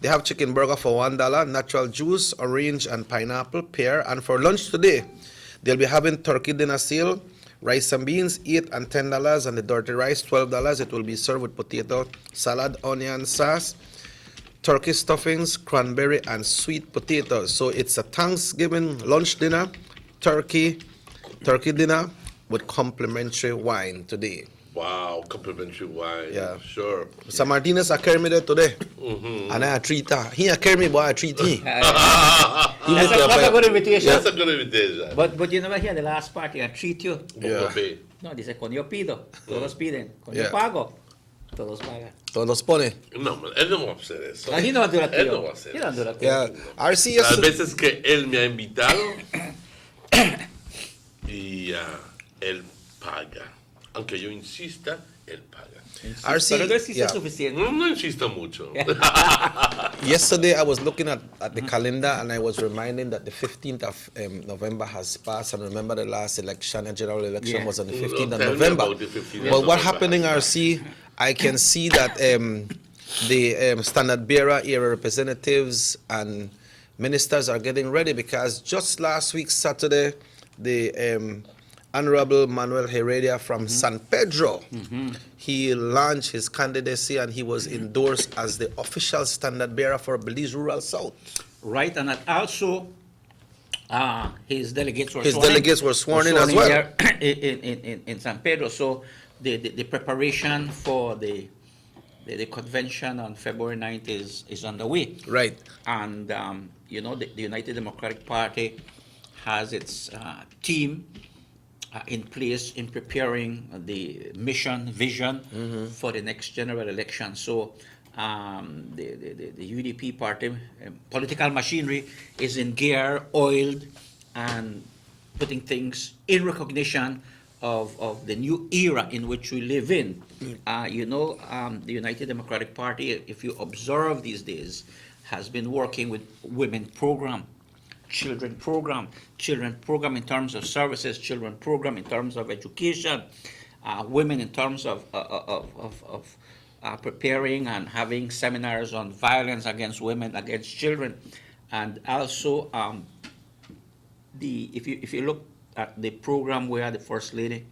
have chicken burger for $1. Natural juice, orange and pineapple, pear. And for lunch today, they'll be having turkey dinner sale. Rice and beans, $8 and $10, and the dirty rice, $12. It will be served with potato salad, onion sauce, turkey stuffings, cranberry, and sweet potatoes. So it's a Thanksgiving lunch dinner, turkey dinner with complimentary wine today. Wow, complimentary wine. Yeah, sure. Mr. Martinez, I carry me there today, and I treat her. He carry me, boy, I treat him. That's a good invitation. That's a good invitation. But you never hear the last part, I treat you. Yeah. No, dice, con yo pido, todos piden. Con yo pago, todos pagan. Todos pone. No, él no va a hacer eso. Él no va a hacer Él no va a hacer eso. Yeah. RC Las veces que él me ha invitado y él paga. Aunque yo insista, él paga. RC, Pero no existe suficiente. No insisto mucho. Yesterday, I was looking at the calendar and I was reminding that the 15th of November has passed. And remember, the last election, the general election, was on the 15th of November. But what happened in RC, I can see that the standard bearer, area representatives, and ministers are getting ready because just last week, Saturday, the Honorable Manuel Heredia from San Pedro, he launched his candidacy and he was endorsed as the official standard bearer for Belize Rural South. Right, and also his delegates were sworn in as well. In San Pedro. So the preparation for the convention on February 9th is underway. Right. And the United Democratic Party has its team in place in preparing the vision for the next general election. So the UDP party, political machinery is in gear, oiled, and putting things in recognition of the new era in which we live in. The United Democratic Party, if you observe these days, has been working with women program, children program in terms of services, children program in terms of education, women in terms of preparing and having seminars on violence against women, against children, and also if you look at the program where the First Lady,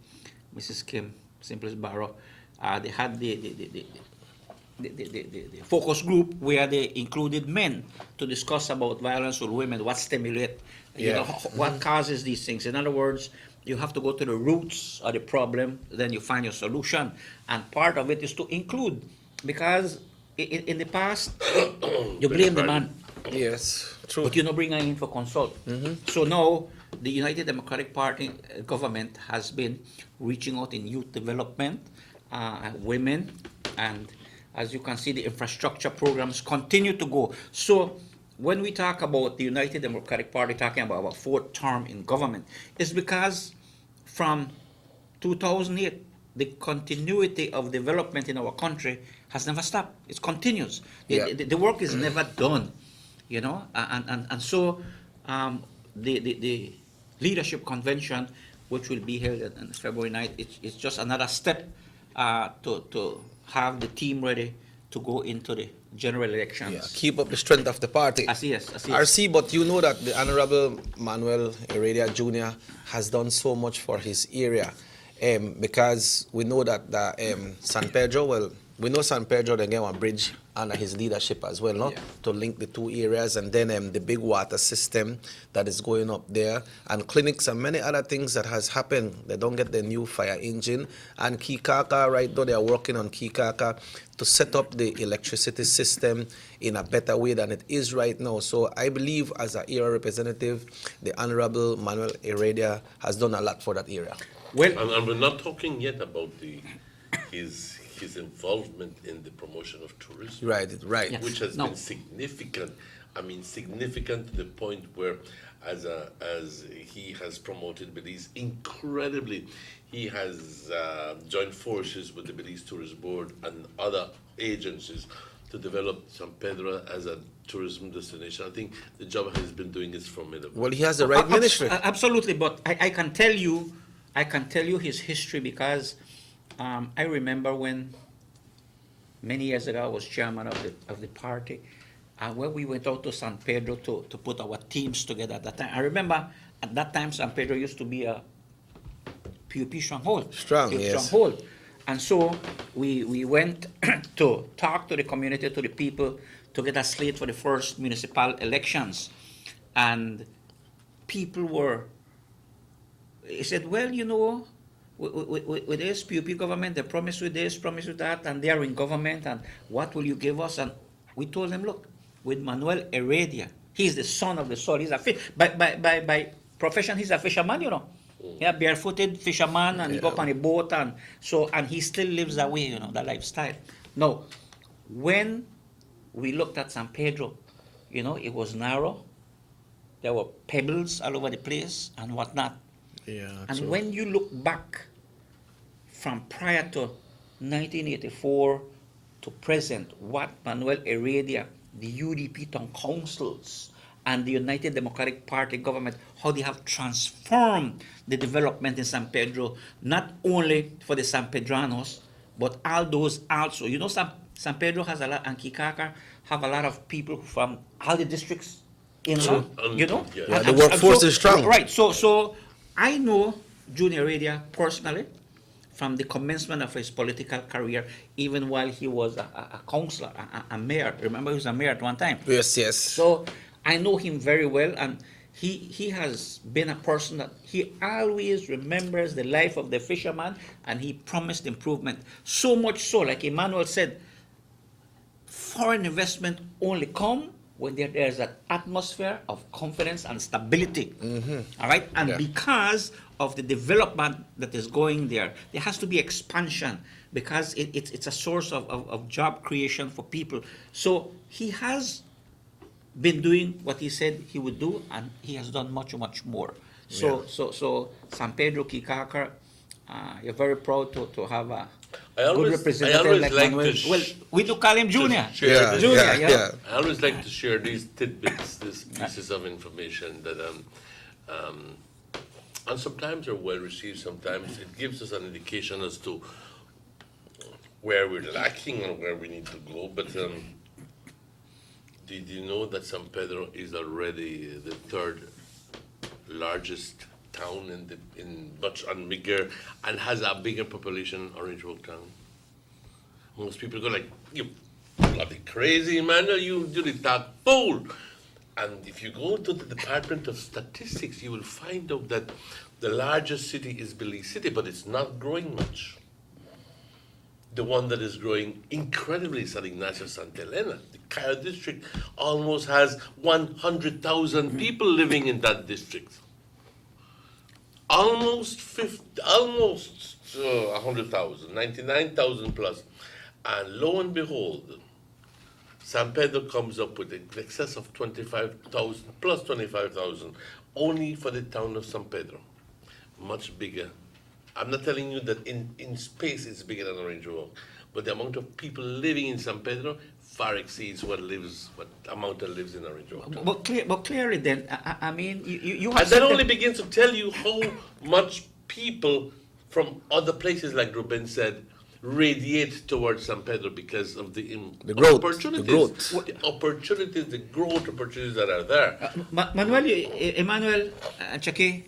Mrs. Kim Simplice Barrow, they had the focus group where they included men to discuss about violence with women, what stimulate, what causes these things. In other words, you have to go to the roots of the problem, then you find your solution. And part of it is to include, because in the past, you blame the man. Yes, true. But you don't bring her in for consult. So now, the United Democratic Party government has been reaching out in youth development, women, and as you can see, the infrastructure programs continue to go. So when we talk about the United Democratic Party talking about our fourth term in government, it's because from 2008, the continuity of development in our country has never stopped. It continues. The work is never done, and so the leadership convention, which will be held on February 9th, it's just another step to have the team ready to go into the general elections. Yeah, keep up the strength of the party. Así es. RC, but you know that the Honorable Manuel Heredia Jr. has done so much for his area, because we know that San Pedro, We know San Pedro, they get one bridge under his leadership as well, no? To link the two areas, and then the big water system that is going up there, and clinics and many other things that has happened. They don't get the new fire engine. And Kikaka, right now, they are working on Kikaka to set up the electricity system in a better way than it is right now. So I believe as an area representative, the Honorable Manuel Heredia has done a lot for that area. Well, and we're not talking yet about his involvement in the promotion of tourism. Right. Yeah. Which has been significant. I mean, significant to the point where, as he has promoted Belize incredibly, he has joined forces with the Belize Tourist Board and other agencies to develop San Pedro as a tourism destination. I think the job he's been doing is formidable. Well, he has the right ministry. Absolutely, but I can tell you his history because I remember when many years ago I was chairman of the party, and when we went out to San Pedro to put our teams together at that time. I remember at that time San Pedro used to be a PUP stronghold. Stronghold. And so we went to talk to the community, to the people, to get a slate for the first municipal elections. And people he said, well, you know, with this PUP government, they promise you this, promise you that, and they are in government, and what will you give us? And we told them, look, with Manuel Heredia, he's the son of the soil. He's by profession, he's a fisherman, you know. Yeah, barefooted fisherman, and he go up on a boat, and he still lives that way, you know, that lifestyle. Now, when we looked at San Pedro, you know, it was narrow. There were pebbles all over the place and whatnot. Yeah. And when you look back from prior to 1984 to present, what Manuel Heredia, the UDP town councils, and the United Democratic Party government, how they have transformed the development in San Pedro, not only for the San Pedranos, but all those also. You know, San Pedro has a lot, and Kikaka have a lot of people from all the districts in you know? Yeah, the workforce is strong. Right, so I know Junior Heredia personally from the commencement of his political career, even while he was a councillor, a mayor. Remember, he was a mayor at one time. Yes. So I know him very well, and he has been a person that he always remembers the life of the fisherman, and he promised improvement. So much so, like Emmanuel said, foreign investment only come when there's an atmosphere of confidence and stability. All right? And because of the development that is going there has to be expansion, because it's a source of job creation for people. So he has been doing what he said he would do, and he has done much more. So San Pedro, Kikaka, you're very proud to have a good representative like Manuel. Well, we do call him Junior. I always like to share these tidbits, these pieces of information that and sometimes are well received, sometimes it gives us an indication as to where we're lacking and where we need to go. But did you know that San Pedro is already the third largest town in much and bigger, and has a bigger population than Orange Walk town? Most people go like, you bloody crazy, man, you do the talk fool. And if you go to the Department of Statistics, you will find out that the largest city is Belize City, but it's not growing much. The one that is growing incredibly is San Ignacio Santa Elena. The Cayo district almost has 100,000 people living in that district. Almost 100,000, 99,000 plus. And lo and behold, San Pedro comes up with an excess of 25,000, plus 25,000, only for the town of San Pedro. Much bigger. I'm not telling you that in space it's bigger than Orange Walk, but the amount of people living in San Pedro far exceeds what amount that lives in Orange Walk. But clearly then, I mean, you have... And that only begins to tell you how much people from other places, like Ruben said, radiate towards San Pedro because of the growth, opportunities, the growth opportunities that are there. Emmanuel, Chaki,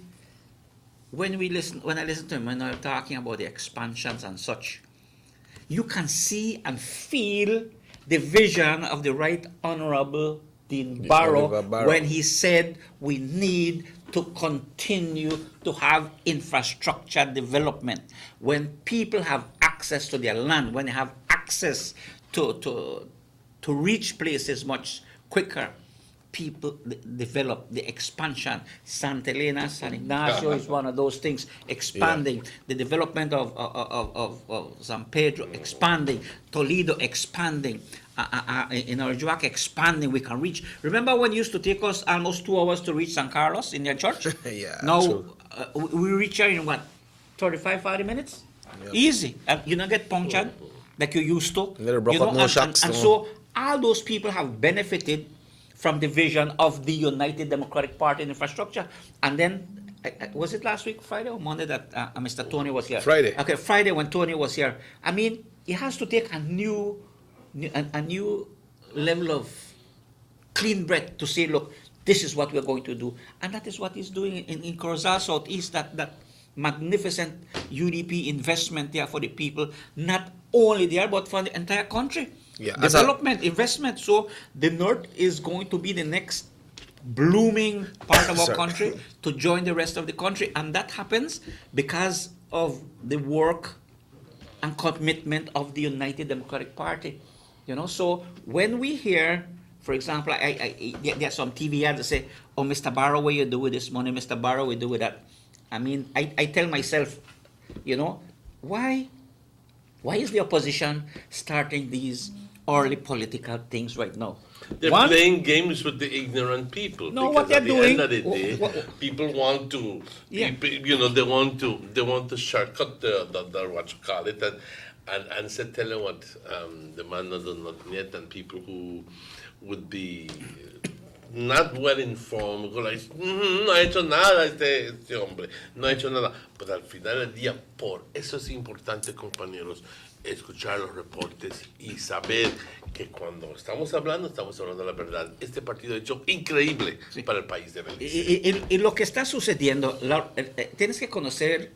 when I listen to Emmanuel talking about the expansions and such, you can see and feel the vision of the Right Honorable Dean Barrow when he said we need to continue to have infrastructure development. When people have access to their land, when they have access to reach places much quicker, people develop the expansion. Santa Elena, San Ignacio is one of those things, expanding. The development of San Pedro, expanding. Toledo, expanding. In Orangewack, expanding. We can reach. Remember when it used to take us almost 2 hours to reach San Carlos in their church? Yeah. Now we reach here in what, 35, 40 minutes? Yep. Easy. And you don't get punctured like you used to. And so all those people have benefited from the vision of the United Democratic Party infrastructure. And then, was it last week, Friday or Monday, that Mr. Tony was here? Friday. Okay, Friday when Tony was here. I mean, it has to take a new level of clean breath to say, look, this is what we're going to do. And that is what he's doing in Corozal Southeast, that magnificent UDP investment there for the people, not only there, but for the entire country. Yeah, Development, investment. So the North is going to be the next blooming part of our country to join the rest of the country. And that happens because of the work and commitment of the United Democratic Party. You know, so when we hear, for example, there are some TV ads that say, oh, Mr. Barrow, what you do with this money? Mr. Barrow, what you do with that? I mean, I tell myself, you know, why is the opposition starting these early political things right now? They're playing games with the ignorant people. No, because what they're at the doing. end of the day, people want to, you know, they want to shortcut the what you call it, and say, tell them what the man doesn't know yet, and people who would be not well informed go like, no ha hecho nada este hombre, no ha hecho nada. Pero al final del día, por eso es importante, compañeros, escuchar los reportes y saber que cuando estamos hablando la verdad. Este partido ha hecho increíble para el país de Belice. Y lo que está sucediendo, tienes que conocer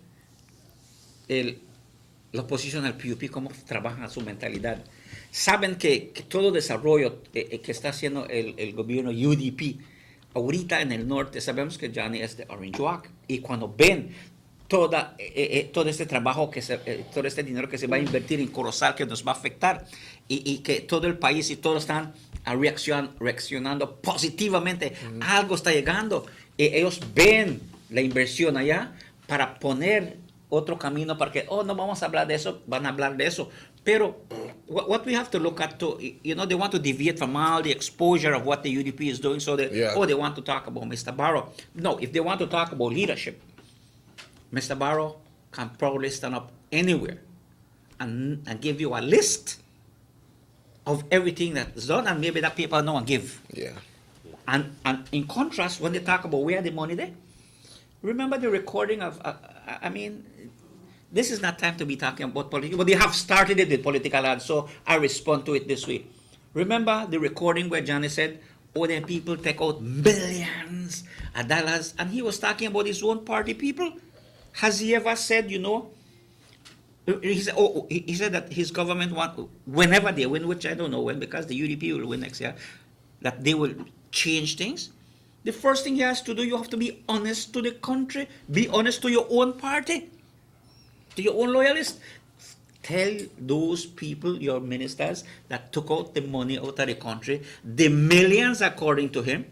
la oposición del PUP, cómo trabaja su mentalidad. Saben que todo desarrollo que está haciendo el gobierno UDP, ahorita en el norte, sabemos que Johnny es de Orangewack, y cuando ven todo este trabajo, todo este dinero que se va a invertir en Corozal, que nos va a afectar, y que todo el país y todos están reaccionando positivamente, algo está llegando, ellos ven la inversión allá para poner otro camino, para que, no vamos a hablar de eso, van a hablar de eso. Pero what we have to look at, you know, they want to deviate from all the exposure of what the UDP is doing, so they want to talk about Mr. Barrow. No, if they want to talk about leadership, Mr. Barrow can probably stand up anywhere and give you a list of everything that's done, and maybe that people no one give. Yeah. And in contrast, when they talk about where the money there, remember the recording of, I mean, this is not time to be talking about politics, but they have started it with political ads, so I respond to it this way. Remember the recording where Johnny said, then people take out millions of dollars, and he was talking about his own party people. Has he ever said, you know, he said that his government whenever they win, which I don't know when, because the UDP will win next year, that they will change things. The first thing he has to do, you have to be honest to the country, be honest to your own party, to your own loyalists. Tell those people, your ministers, that took out the money out of the country, the millions according to him,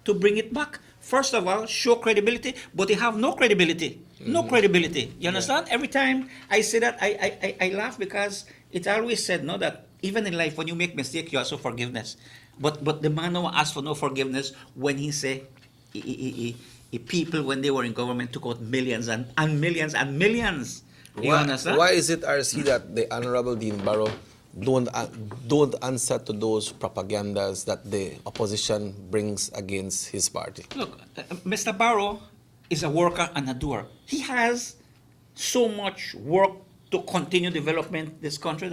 to bring it back. First of all, show credibility, but they have no credibility. No credibility. You understand? Every time I say that, I laugh, because it's always said, no, that even in life, when you make mistake, you ask for forgiveness. But the man no asked for no forgiveness when he say, people, when they were in government, took out millions and millions and millions. You understand? Why is it, RC, that the Honorable Dean Barrow don't answer to those propagandas that the opposition brings against his party? Look, Mr. Barrow is a worker and a doer. He has so much work to continue development in this country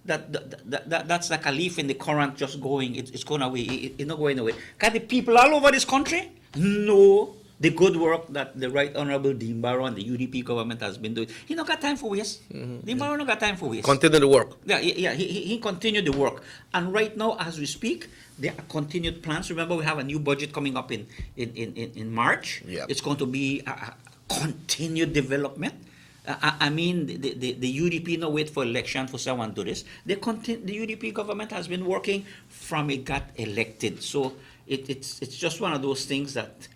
that's like a leaf in the current just going. It's going away. It's not going away. Because the people all over this country know the good work that the Right Honorable Dean Barrow and the UDP government has been doing. He not got time for waste. Dean Barrow not got time for waste. Continue the work. He continued the work. And right now, as we speak, there are continued plans. Remember, we have a new budget coming up in March. Yep. It's going to be a continued development. I mean, the UDP no wait for election for someone to do this. The UDP government has been working from it got elected. So it's just one of those things that,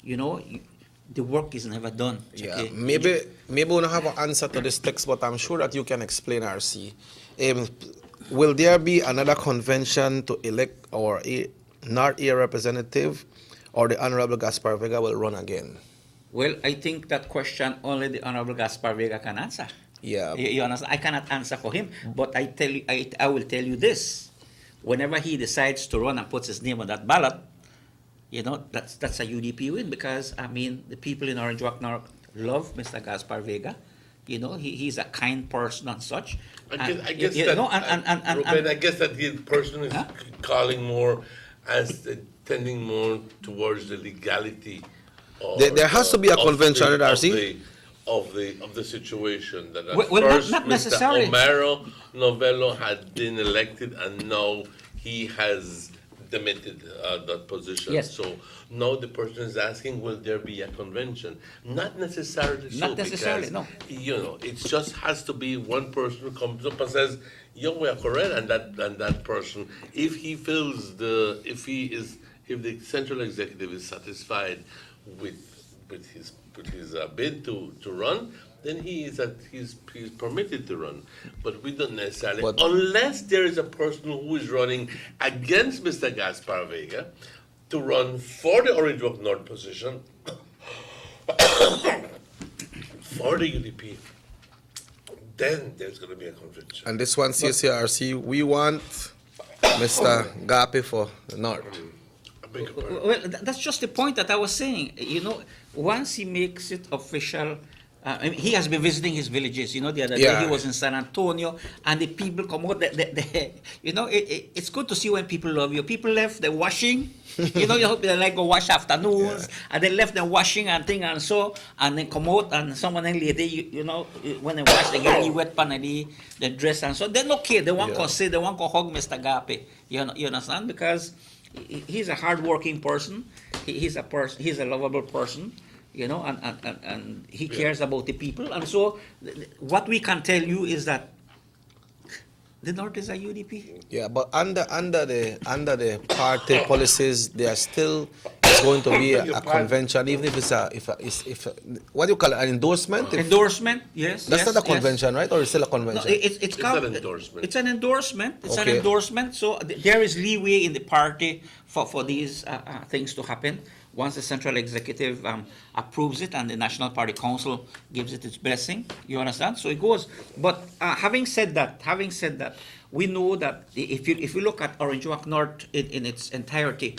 the work is never done. Yeah, okay? maybe we don't have an answer to this text, but I'm sure that you can explain, RC. Will there be another convention to elect our North Ear representative, or the Honorable Gaspar Vega will run again? Well, I think that question only the Honorable Gaspar Vega can answer. Yeah. You understand? I cannot answer for him, but I will tell you this. Whenever he decides to run and puts his name on that ballot, that's a UDP win, because, I mean, the people in Orange Walk North love Mr. Gaspar Vega. He's a kind person and such. I guess that the person is calling more as tending more towards the legality. There has to be a convention at RC of the situation that first not necessarily. Mr. Omaro Novello had been elected, and now he has demitted that position. Yes. So now the person is asking, will there be a convention? Not necessarily. Not necessarily. Because, no. It just has to be one person who comes up and says, we are correct, and that person, if the central executive is satisfied with his bid to run, then he's permitted to run. But we don't necessarily, unless there is a person who is running against Mr. Gaspar Vega to run for the Orange Walk North position for the UDP, then there's going to be a convention. And this one, CCRC, we want Mr. Gapi for the North. Well, that's just the point that I was saying. Once he makes it official, he has been visiting his villages. The other day he was in San Antonio, and the people come out. It's good to see when people love you. People left the washing. You hope they like go wash afternoons, and they left them washing and thing and so, and then come out, and someone lady, when they wash, they get wet pan the dress and so. They're okay. They want to say, they want to hug Mr. Gape. You understand? Because he's a hard-working person. He's a lovable person, and he cares about the people. And so, what we can tell you is that the North is a UDP. Yeah, but under the party policies, there still is going to be a convention, even if it's what do you call it, an endorsement? Endorsement, yes. That's not a convention, right? Or it's still a convention? No, it's not an endorsement. It's an endorsement. It's Okay. an endorsement. So there is leeway in the party for these things to happen. Once the central executive approves it and the National Party Council gives it its blessing, you understand? So it goes. But having said that, we know that if you look at Orange Walk North in its entirety,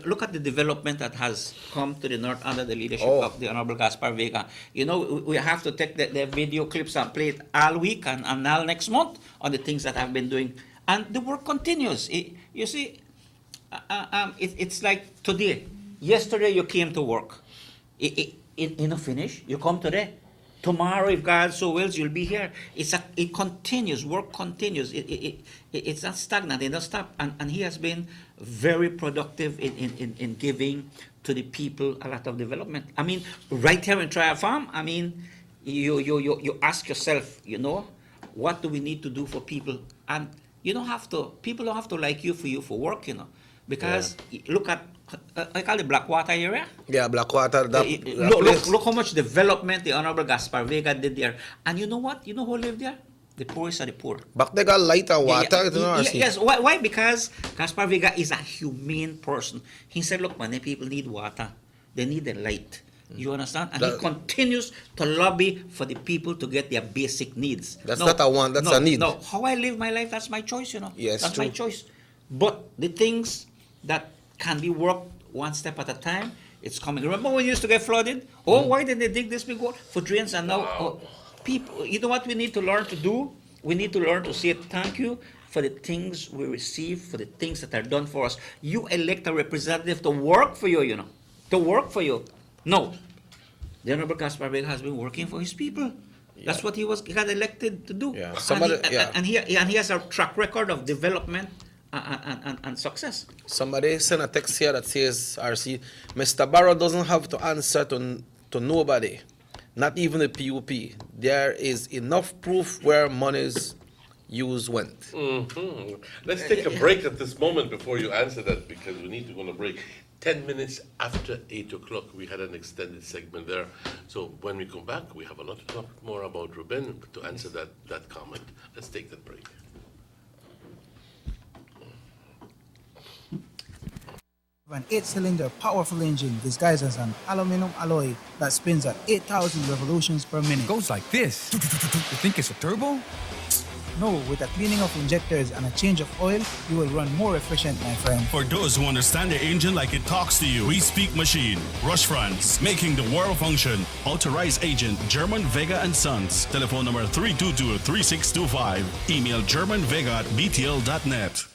look at the development that has come to the North under the leadership of the Honorable Gaspar Vega. We have to take the video clips and play it all week and all next month on the things that I've been doing. And the work continues. You see, it's like today. Yesterday you came to work. You know, finish. You come today. Tomorrow, if God so wills, you'll be here. It continues. Work continues. It's not stagnant. It doesn't stop. And he has been very productive in giving to the people a lot of development. I mean, right here in Trial Farm, I mean, you ask yourself, what do we need to do for people? And people don't have to like you for work, because look at, I call it Blackwater area. Yeah, Blackwater. Look how much development the Honorable Gaspar Vega did there. And you know what? You know who lived there? The poorest of the poor. But they got light and water. Yes. Why? Because Gaspar Vega is a humane person. He said, look, man, the people need water. They need the light. You understand? And he continues to lobby for the people to get their basic needs. That's not a want, that's a need. No, how I live my life, that's my choice, Yes, that's true. my choice. But the things that can be worked one step at a time, it's coming. Remember when you used to get flooded? Why did they dig this big hole for drains? And now, people, you know what we need to learn to do? We need to learn to say thank you for the things we receive, for the things that are done for us. You elect a representative to work for you, to work for you. No. The Honorable Caspar Vega has been working for his people. That's what he got elected to do. Yeah. And he has a track record of development and success. Somebody sent a text here that says, RC, Mr. Barrow doesn't have to answer to nobody, not even the PUP. There is enough proof where monies used went. Mm-hmm. Let's take a break at this moment before you answer that, because we need to go on a break. 10 minutes after 8 o'clock, we had an extended segment there. So when we come back, we have a lot to talk more about Ruben to answer that comment. Let's take that break. An 8-cylinder powerful engine disguised as an aluminum alloy that spins at 8,000 revolutions per minute. Goes like this. You think it's a turbo? No, with a cleaning of injectors and a change of oil, you will run more efficient, my friend. For those who understand the engine like it talks to you, we speak machine. Rush France, making the world function. Authorized agent, German Vega and Sons. Telephone number 322-3625. Email germanvega@btl.net.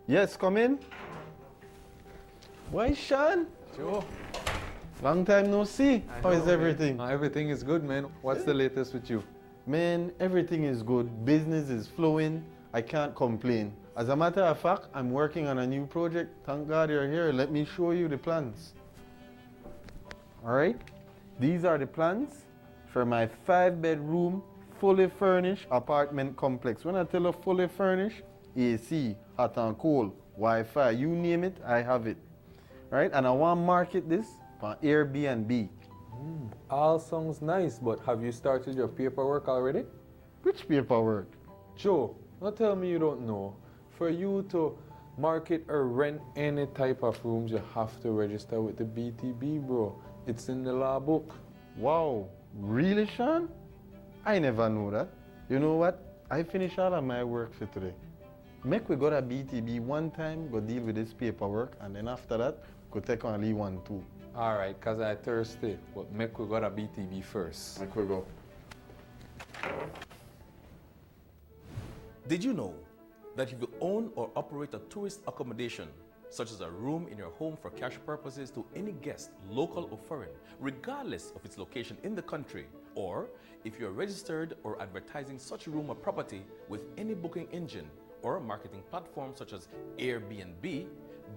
Yes, come in. Why, Sean? Joe. Long time no see. How is everything? Everything is good, man. What's the latest with you? Man, everything is good. Business is flowing. I can't complain. As a matter of fact, I'm working on a new project. Thank God you're here. Let me show you the plans. All right? These are the plans for my 5-bedroom, fully furnished apartment complex. When I tell you fully furnished, AC, hot and cold, Wi-Fi, you name it, I have it. All right? And I want to market this on Airbnb. All sounds nice, but have you started your paperwork already? Which paperwork? Joe, don't tell me you don't know. For you to market or rent any type of rooms, you have to register with the BTB, bro. It's in the law book. Wow, really, Sean? I never knew that. You know what? I finished all of my work for today. Make we go to BTB one time, go deal with this paperwork, and then after that, go take on Lee 1 too. All right, because I'm thirsty, but make we go to BTB first. Make we go. Did you know that if you own or operate a tourist accommodation, such as a room in your home for cash purposes to any guest, local or foreign, regardless of its location in the country, or if you're registered or advertising such room or property with any booking engine or marketing platform such as Airbnb,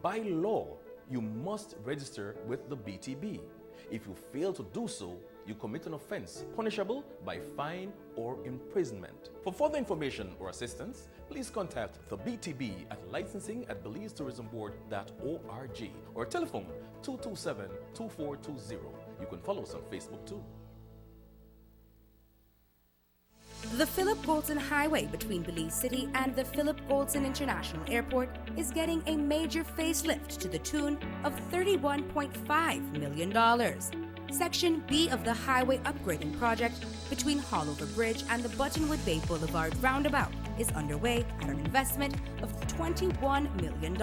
by law, you must register with the BTB. If you fail to do so, you commit an offense punishable by fine or imprisonment. For further information or assistance, please contact the BTB at licensing@belizetourismboard.org or telephone 227-2420. You can follow us on Facebook too. The Philip Goldson Highway between Belize City and the Philip Goldson International Airport is getting a major facelift to the tune of $31.5 million. Section B of the highway upgrading project between Haulover Bridge and the Buttonwood Bay Boulevard roundabout is underway at an investment of $21 million.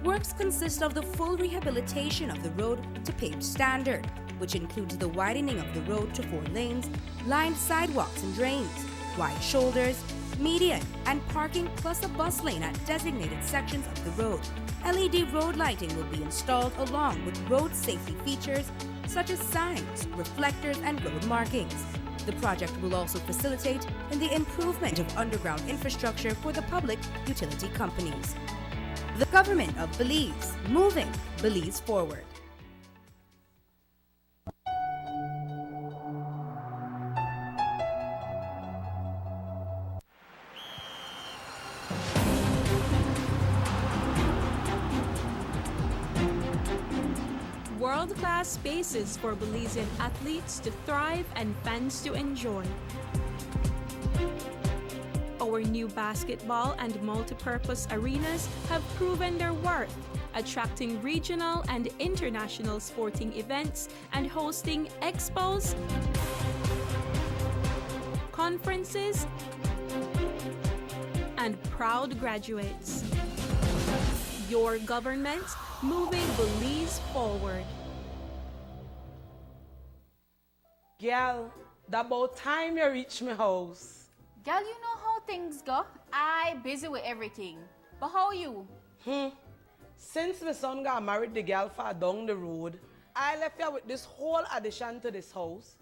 Works consist of the full rehabilitation of the road to paved standard, which includes the widening of the road to 4 lanes, lined sidewalks and drains, wide shoulders, median, and parking plus a bus lane at designated sections of the road. LED road lighting will be installed along with road safety features such as signs, reflectors, and road markings. The project will also facilitate in the improvement of underground infrastructure for the public utility companies. The government of Belize, moving Belize forward. World-class spaces for Belizean athletes to thrive and fans to enjoy. Our new basketball and multi-purpose arenas have proven their worth, attracting regional and international sporting events and hosting expos, conferences, and proud graduates. Your government moving Belize forward. Girl, that about time you reach my house. Girl, you know how things go. I busy with everything. But how are you? Since my son got married the girl far down the road, I left here with this whole addition to this house,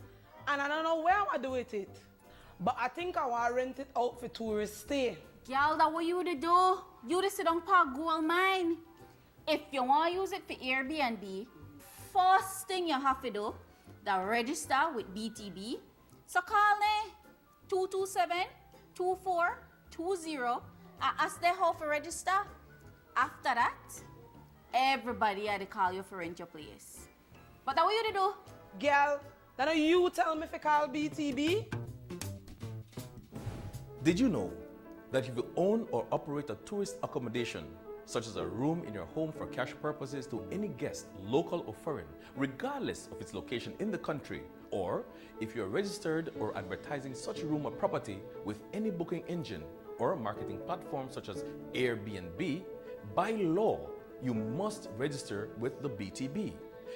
and I don't know where I'm gonna do with it. But I think I want to rent it out for tourists stay. Girl, that what you would do? You would sit on park gold mine. If you want to use it for Airbnb, first thing you have to do, the register with BTB. So call me 227-2420 and ask them how to register. After that, everybody had to call you for rent your place. But that what you do? Girl, then you tell me if I call BTB? Did you know that if you own or operate a tourist accommodation, such as a room in your home for cash purposes to any guest, local or foreign, regardless of its location in the country, or if you're registered or advertising such a room or property with any booking engine or marketing platform such as Airbnb, by law, you must register with the BTB.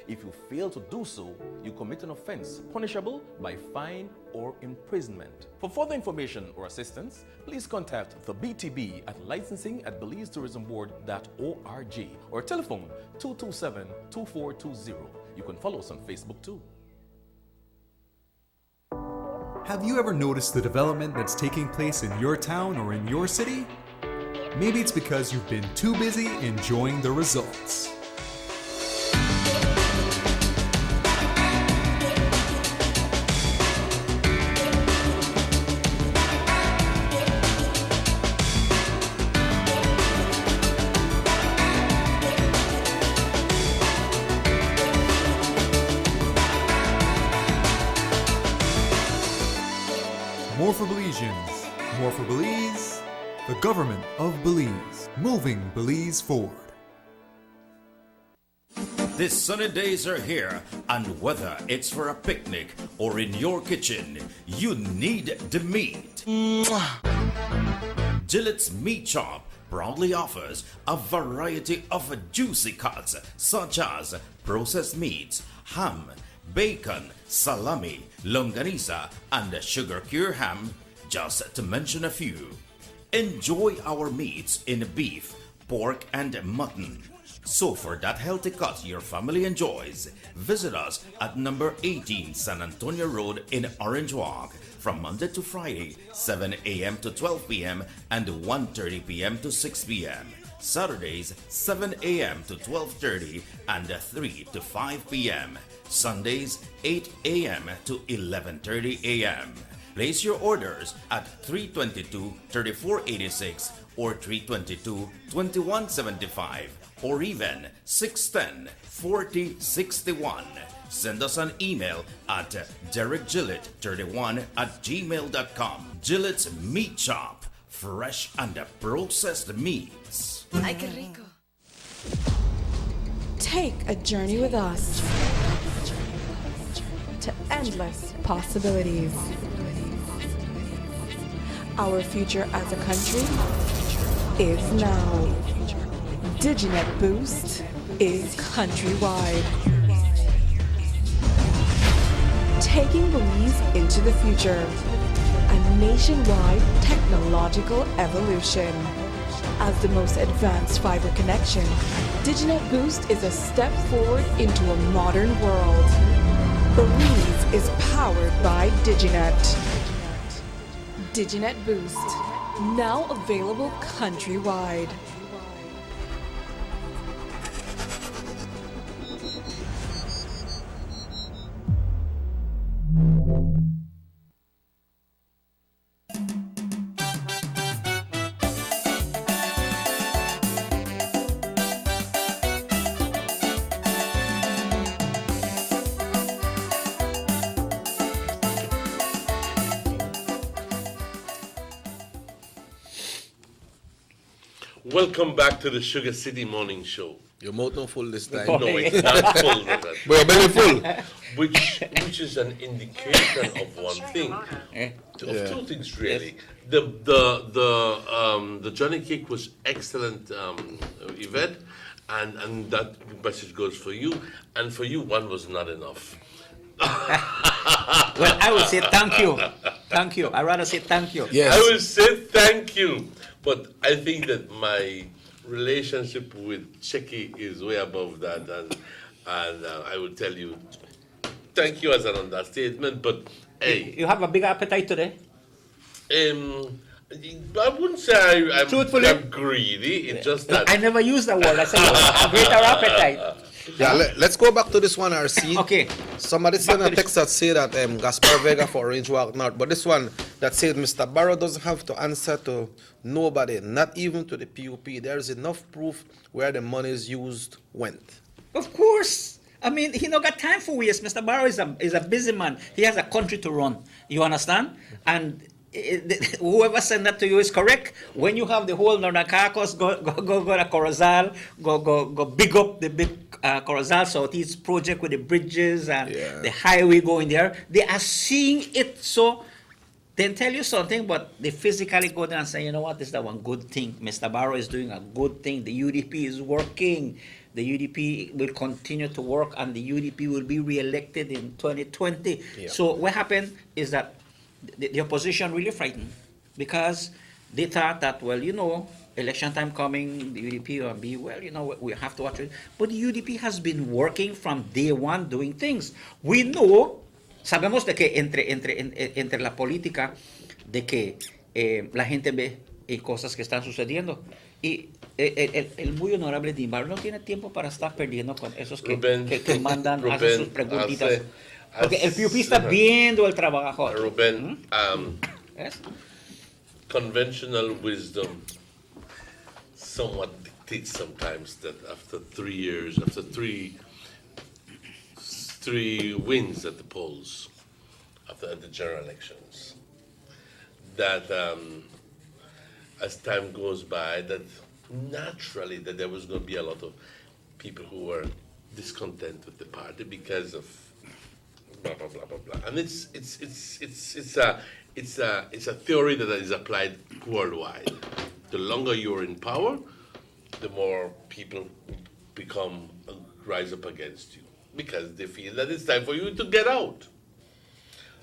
If you fail to do so, you commit an offense punishable by fine or imprisonment. For further information or assistance, please contact the BTB at licensing@belizetourismboard.org or telephone 227-2420. You can follow us on Facebook too. Have you ever noticed the development that's taking place in your town or in your city? Maybe it's because you've been too busy enjoying the results. More for Belizeans, more for Belize, the government of Belize, moving Belize forward. The sunny days are here, and whether it's for a picnic or in your kitchen, you need the meat. Gillette's Meat Shop proudly offers a variety of juicy cuts such as processed meats, ham, bacon, salami, longanisa, and sugar cure ham, just to mention a few. Enjoy our meats in beef, pork, and mutton. So for that healthy cut your family enjoys, visit us at number 18 San Antonio Road in Orange Walk from Monday to Friday, 7 a.m. to 12 p.m. and 1:30 p.m. to 6 p.m. Saturdays, 7 a.m. to 12:30 and 3 to 5 p.m. Sundays, 8 a.m. to 11:30 a.m. Place your orders at 322-3486 or 322-2175 or even 610-4061. Send us an email at derekgillett31@gmail.com. Gillette's Meat Shop, fresh and processed meats. Ay, qué rico. Take a journey with us to endless possibilities. Our future as a country is now. Diginet Boost is countrywide. Taking Belize into the future. A nationwide technological evolution. As the most advanced fiber connection, Diginet Boost is a step forward into a modern world. Belize is powered by Diginet. Diginet Boost, now available countrywide. Welcome back to the Sugar City Morning Show. Your mouth not full this time. No, it's not full. But your belly full. Which is an indication of one thing, of two things really. The Johnny Cake was excellent, Yvette, and that message goes for you, and for you one was not enough. Well, I will say thank you. Thank you. I'd rather say thank you. Yes. I will say thank you. But I think that my relationship with Checky is way above that. And I would tell you, thank you as an understatement, but hey. You have a big appetite today? I wouldn't say I'm greedy. It's just that I never use the word. I said a greater appetite. Yeah, let's go back to this one, RC. Okay. Somebody sent a text that say that Gaspar Vega for Orange Walk North, but this one that said Mr. Barrow doesn't have to answer to nobody, not even to the PUP. There is enough proof where the monies used went. Of course. I mean, he no got time for waste. Mr. Barrow is a busy man. He has a country to run. You understand? And whoever sent that to you is correct. When you have the whole Northern Caucasus, go to Corozal, go big up the big Corozal Southeast project with the bridges and the highway going there. They are seeing it, so they tell you something, but they physically go there and say, you know what, this is the one good thing. Mr. Barrow is doing a good thing. The UDP is working. The UDP will continue to work, and the UDP will be re-elected in 2020. Yeah. So what happened is that the opposition really frightened, because they thought that, well, you know, election time coming, the UDP will be, well, you know, we have to watch it. But the UDP has been working from day one doing things. We know, sabemos de que entre la política, de que la gente ve cosas que están sucediendo. Y el muy honorable Dimar no tiene tiempo para estar perdiendo con esos que mandan, hacen sus preguntitas. Porque el PUP está viendo el trabajo. Ruben, conventional wisdom somewhat dictates sometimes that after 3 years, after three wins at the polls, after the general elections, that as time goes by, that naturally that there was going to be a lot of people who were discontent with the party because of blah blah blah blah blah. And it's a theory that is applied worldwide. The longer you're in power, the more people rise up against you because they feel that it's time for you to get out.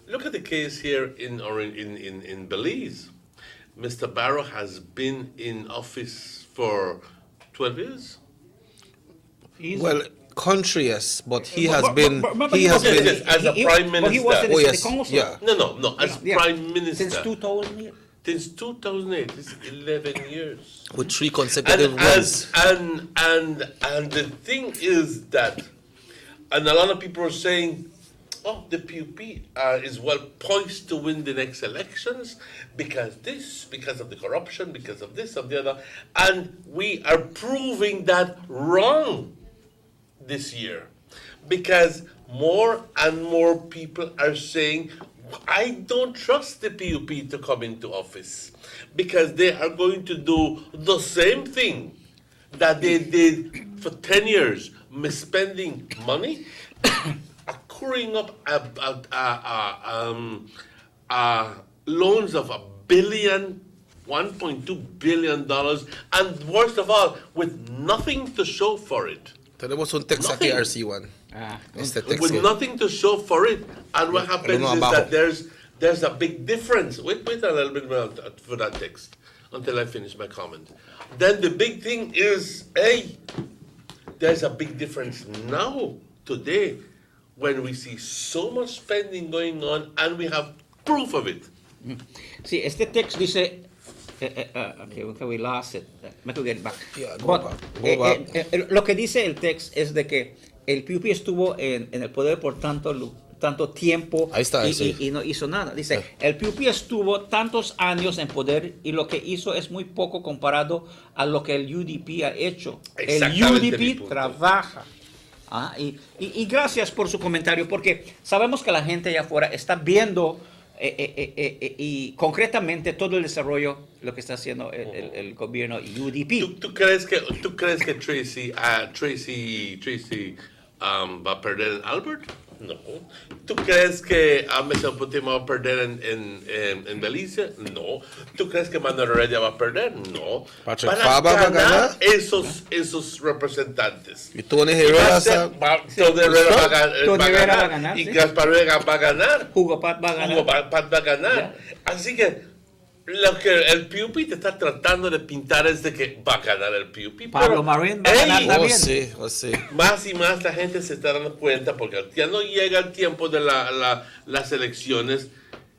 Look at the case here in Belize. Mr. Barrow has been in office for 12 years. Well, country, yes, but he has But been as a prime minister. But he was in the council. Yeah. No, as prime minister. Since 2008. Since 2008, it's 11 years. With 3 consecutive wins. And the thing is that, and a lot of people are saying, oh, the PUP is well poised to win the next elections because of the corruption, because of this, of the other. And we are proving that wrong this year because more and more people are saying, I don't trust the PUP to come into office because they are going to do the same thing that they did for 10 years, misspending money, accruing up loans of $1.2 billion, and worst of all, with nothing to show for it. Tenemos un text aquí, RC1. With nothing to show for it. And what happens is that there's a big difference. Wait a little bit more for that text until I finish my comment. Then the big thing is, there's a big difference now, today, when we see so much spending going on and we have proof of it. Sí, este text dice, okay, we lost it. Me could get back. Yeah, But, go back. lo que dice el text es de que el PUP estuvo en el poder por tanto tiempo y no hizo nada. Dice, el PUP estuvo tantos años en poder y lo que hizo es muy poco comparado a lo que el UDP ha hecho. El UDP trabaja. Y gracias por su comentario, porque sabemos que la gente allá afuera está viendo y concretamente todo el desarrollo, lo que está haciendo el gobierno y UDP. ¿Tú crees que Tracy va a perder en Albert? No. ¿Tú crees que Mesopotamia va a perder en Belice? No. ¿Tú crees que Manuel Heredia va a perder? No. Patrick Fava va a ganar esos representantes. Y Tony Herrera va a ganar. Y Gaspar Vega va a ganar. Hugo Pat va a ganar. Pat va a ganar. Así que Lo que el PUP te está tratando de pintar es de que va a ganar el PUP. Pablo Marín va a ganar también. Sí. Más y más la gente se está dando cuenta porque ya no llega el tiempo de las elecciones.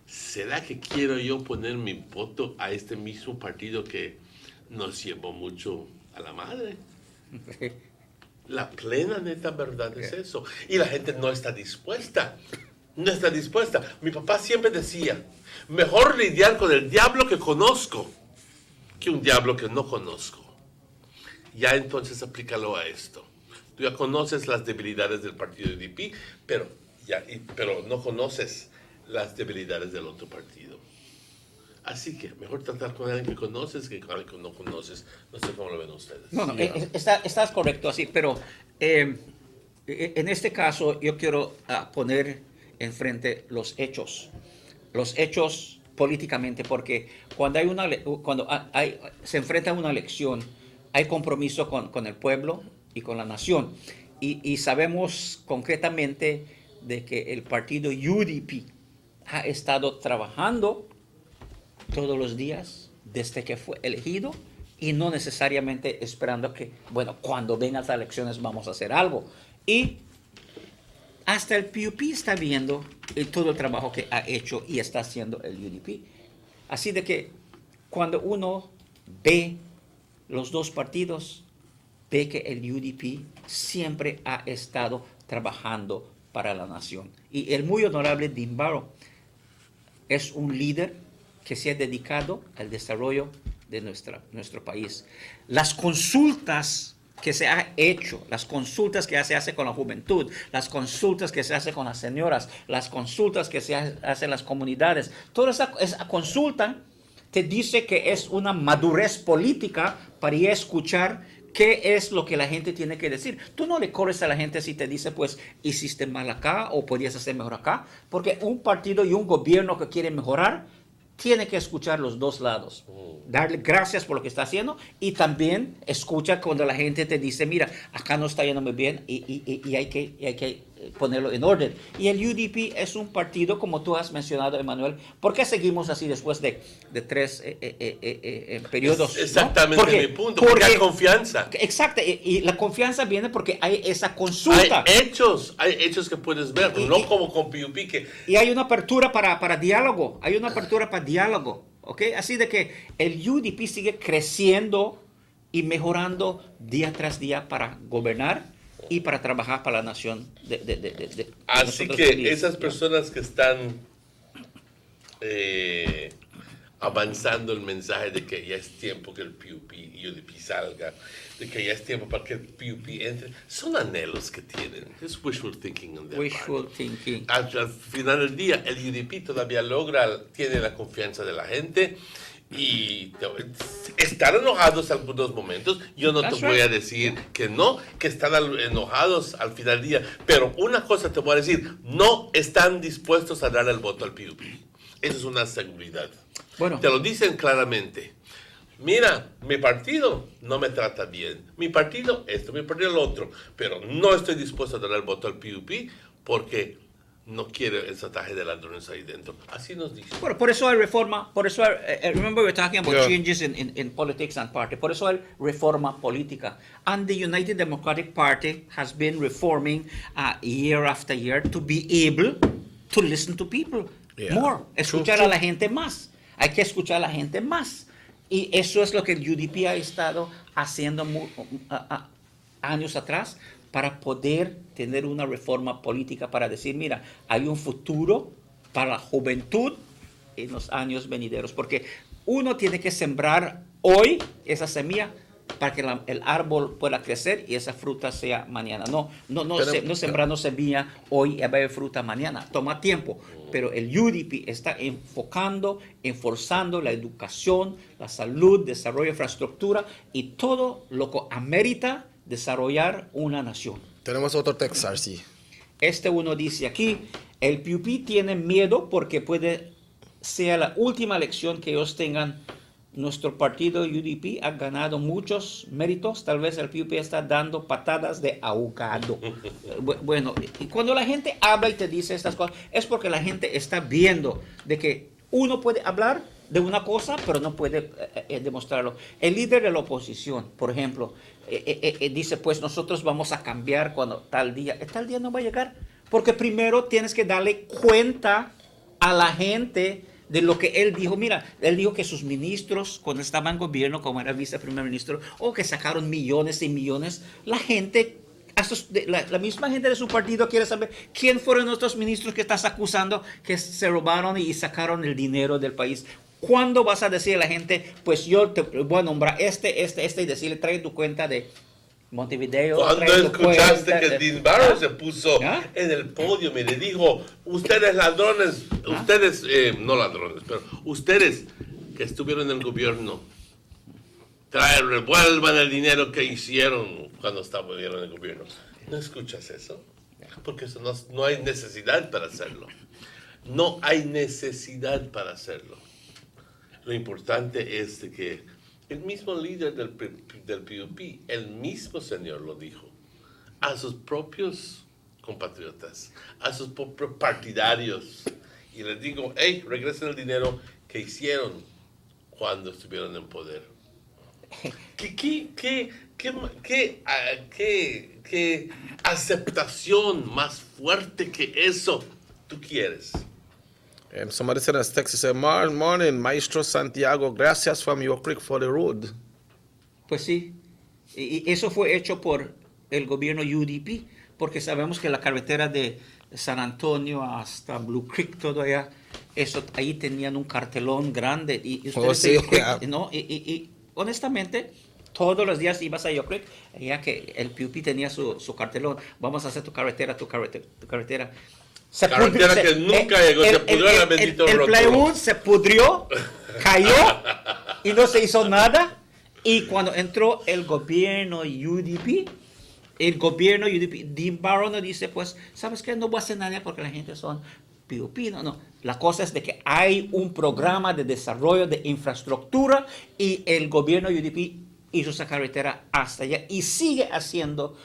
¿Será que quiero yo poner mi voto a este mismo partido que nos llevó mucho a la madre? La plena neta verdad es eso. Y la gente no está dispuesta. No está dispuesta. Mi papá siempre decía, mejor lidiar con el diablo que conozco que un diablo que no conozco. Ya entonces aplícalo a esto. Tú ya conoces las debilidades del partido UDP, pero no conoces las debilidades del otro partido. Así que mejor tratar con alguien que conoces que con alguien que no conoces. No sé cómo lo ven ustedes. No, estás correcto así, pero en este caso yo quiero poner enfrente los hechos políticamente, porque cuando se enfrenta a una elección, hay compromiso con el pueblo y con la nación. Y sabemos concretamente de que el partido UDP ha estado trabajando todos los días desde que fue elegido y no necesariamente esperando que, cuando vengan las elecciones vamos a hacer algo. Y hasta el PUP está viendo todo el trabajo que ha hecho y está haciendo el UDP. Así de que cuando uno ve los dos partidos, ve que el UDP siempre ha estado trabajando para la nación. Y el muy honorable Dimbaro es un líder que se ha dedicado al desarrollo de nuestro país. Las consultas que se ha hecho, las consultas que se hace con la juventud, las consultas que se hace con las señoras, las consultas que se hacen en las comunidades, toda esa consulta te dice que es una madurez política para ir a escuchar qué es lo que la gente tiene que decir. Tú no le corres a la gente si te dice, pues, hiciste mal acá o podías hacer mejor acá, porque un partido y un gobierno que quiere mejorar tiene que escuchar los dos lados, darle gracias por lo que está haciendo y también escucha cuando la gente te dice, mira, acá no está yendo muy bien y hay que ponerlo en orden. Y el UDP es un partido, como tú has mencionado, Emanuel. ¿Por qué seguimos así después de 3 periodos? Es exactamente mi punto, porque hay confianza. Exacto, y la confianza viene porque hay esa consulta. Hay hechos que puedes ver, no como con PUP. Y hay una apertura para diálogo, diálogo, ¿ok? Así de que el UDP sigue creciendo y mejorando día tras día para gobernar y para trabajar para la nación. Así que esas personas que están avanzando el mensaje de que ya es tiempo que el PUP y UDP salga, de que ya es tiempo para que el PUP entre, son anhelos que tienen. Es wishful thinking on their Wishful thinking. Al final del día, el UDP todavía tiene la confianza de la gente y están enojados en algunos momentos. Yo no te voy a decir que no, que están enojados al final del día, pero una cosa te voy a decir, no están dispuestos a dar el voto al PUP. Eso es una seguridad. Te lo dicen claramente. Mira, mi partido no me trata bien. Mi partido esto, mi partido lo otro. Pero no estoy dispuesto a dar el voto al PUP porque no quiere el sataje de ladrones ahí dentro. Así nos dicen. Bueno, por eso hay reforma. Por eso remember we're talking about changes in politics and party. Por eso hay reforma política. And the United Democratic Party has been reforming year after year to be able to listen to people more. Escuchar a la gente más. Hay que escuchar a la gente más. Y eso es lo que el UDP ha estado haciendo años atrás para poder tener una reforma política, para decir, mira, hay un futuro para la juventud en los años venideros. Porque uno tiene que sembrar hoy esa semilla para que el árbol pueda crecer y esa fruta sea mañana. No sembrando semilla hoy y va a haber fruta mañana. Toma tiempo. Pero el UDP está enforzando la educación, la salud, desarrollo de infraestructura y todo lo que amerita desarrollar una nación. Tenemos otro texto, RC. Uno dice aquí, el PUP tiene miedo porque puede ser la última elección que ellos tengan. Nuestro partido UDP ha ganado muchos méritos. Tal vez el PUP está dando patadas de ahogado. Bueno, y cuando la gente habla y te dice estas cosas, es porque la gente está viendo de que uno puede hablar de una cosa, pero no puede demostrarlo. El líder de la oposición, por ejemplo, dice, pues nosotros vamos a cambiar cuando tal día no va a llegar, porque primero tienes que darle cuenta a la gente de lo que él dijo. Mira, él dijo que sus ministros, cuando estaba en gobierno, como era viceprimer ministro, que sacaron millones y millones, la gente, la misma gente de su partido quiere saber quién fueron nuestros ministros que estás acusando que se robaron y sacaron el dinero del país. ¿Cuándo vas a decir a la gente, pues yo te voy a nombrar este y decirle, trae tu cuenta de Montevideo? Cuando escuchaste que Dean Barrow se puso en el podio y le dijo, ustedes ladrones, ustedes, no ladrones, pero ustedes que estuvieron en el gobierno, revuelvan el dinero que hicieron cuando estuvieron en el gobierno. ¿No escuchas eso? Porque eso no hay necesidad para hacerlo. No hay necesidad para hacerlo. Lo importante es de que el mismo líder del PUP, el mismo señor lo dijo, a sus propios compatriotas, a sus propios partidarios, y les digo, hey, regresen el dinero que hicieron cuando estuvieron en poder. ¿Qué aceptación más fuerte que eso tú quieres? Somebody sent us text and said, morning, Maestro Santiago, gracias from your creek for the road. Pues sí, y eso fue hecho por el gobierno UDP, porque sabemos que la carretera de San Antonio hasta Blue Creek, todo allá, eso, ahí tenían un cartelón grande. Y ustedes ¿no? Y honestamente, todos los días ibas a Yo Creek, ya que el PUP tenía su cartelón, vamos a hacer tu carretera. Carretera que nunca llegó, se pudrió la bendita el Playwood se pudrió, cayó y no se hizo nada. Y cuando entró el gobierno UDP, Dean Barrow nos dice, pues, ¿sabes qué? No voy a hacer nada porque la gente son PUP. No. La cosa es de que hay un programa de desarrollo de infraestructura y el gobierno UDP hizo esa carretera hasta allá y sigue haciendo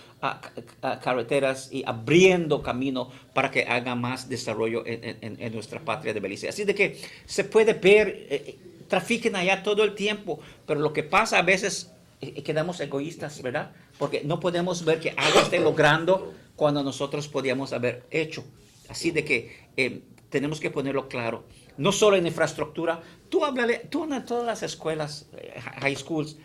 carreteras y abriendo camino para que haga más desarrollo en nuestra patria de Belice. Así de que se puede ver, trafiquen allá todo el tiempo, pero lo que pasa a veces quedamos egoístas, ¿verdad? Porque no podemos ver que algo esté logrando cuando nosotros podíamos haber hecho. Así de que tenemos que ponerlo claro. No solo en infraestructura, tú en todas las escuelas, high schools,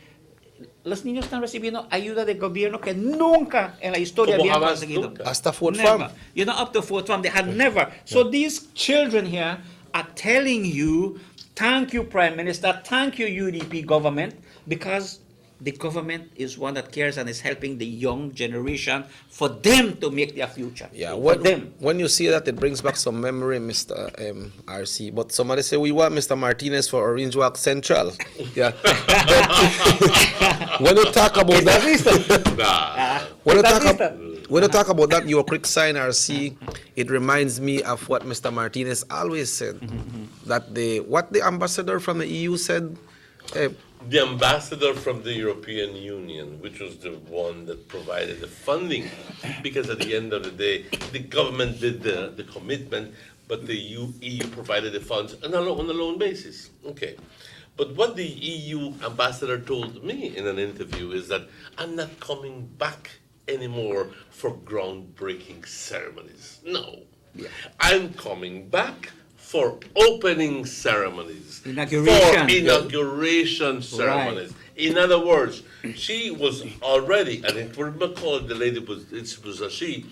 los niños están recibiendo ayuda del gobierno que nunca en la historia habían conseguido. Hasta Fort Farm. Up to Fort Farm, they had never. So these children here are telling you, thank you, Prime Minister, thank you, UDP government, because the government is one that cares and is helping the young generation for them to make their future. Yeah, when you see that, it brings back some memory, Mr. RC. But somebody say, we want Mr. Martinez for Orange Walk Central. Yeah. When you talk about that, when you talk about that, your quick sign RC, it reminds me of what Mr. Martinez always said. That what the ambassador from the EU said. The ambassador from the European Union, which was the one that provided the funding, because at the end of the day, the government did the commitment, but the EU provided the funds on a loan basis. Okay. But what the EU ambassador told me in an interview is that I'm not coming back anymore for groundbreaking ceremonies. No. Yeah. I'm coming back for opening ceremonies, inauguration ceremonies. Right. In other words, she was already, and it was McCall, the lady was a she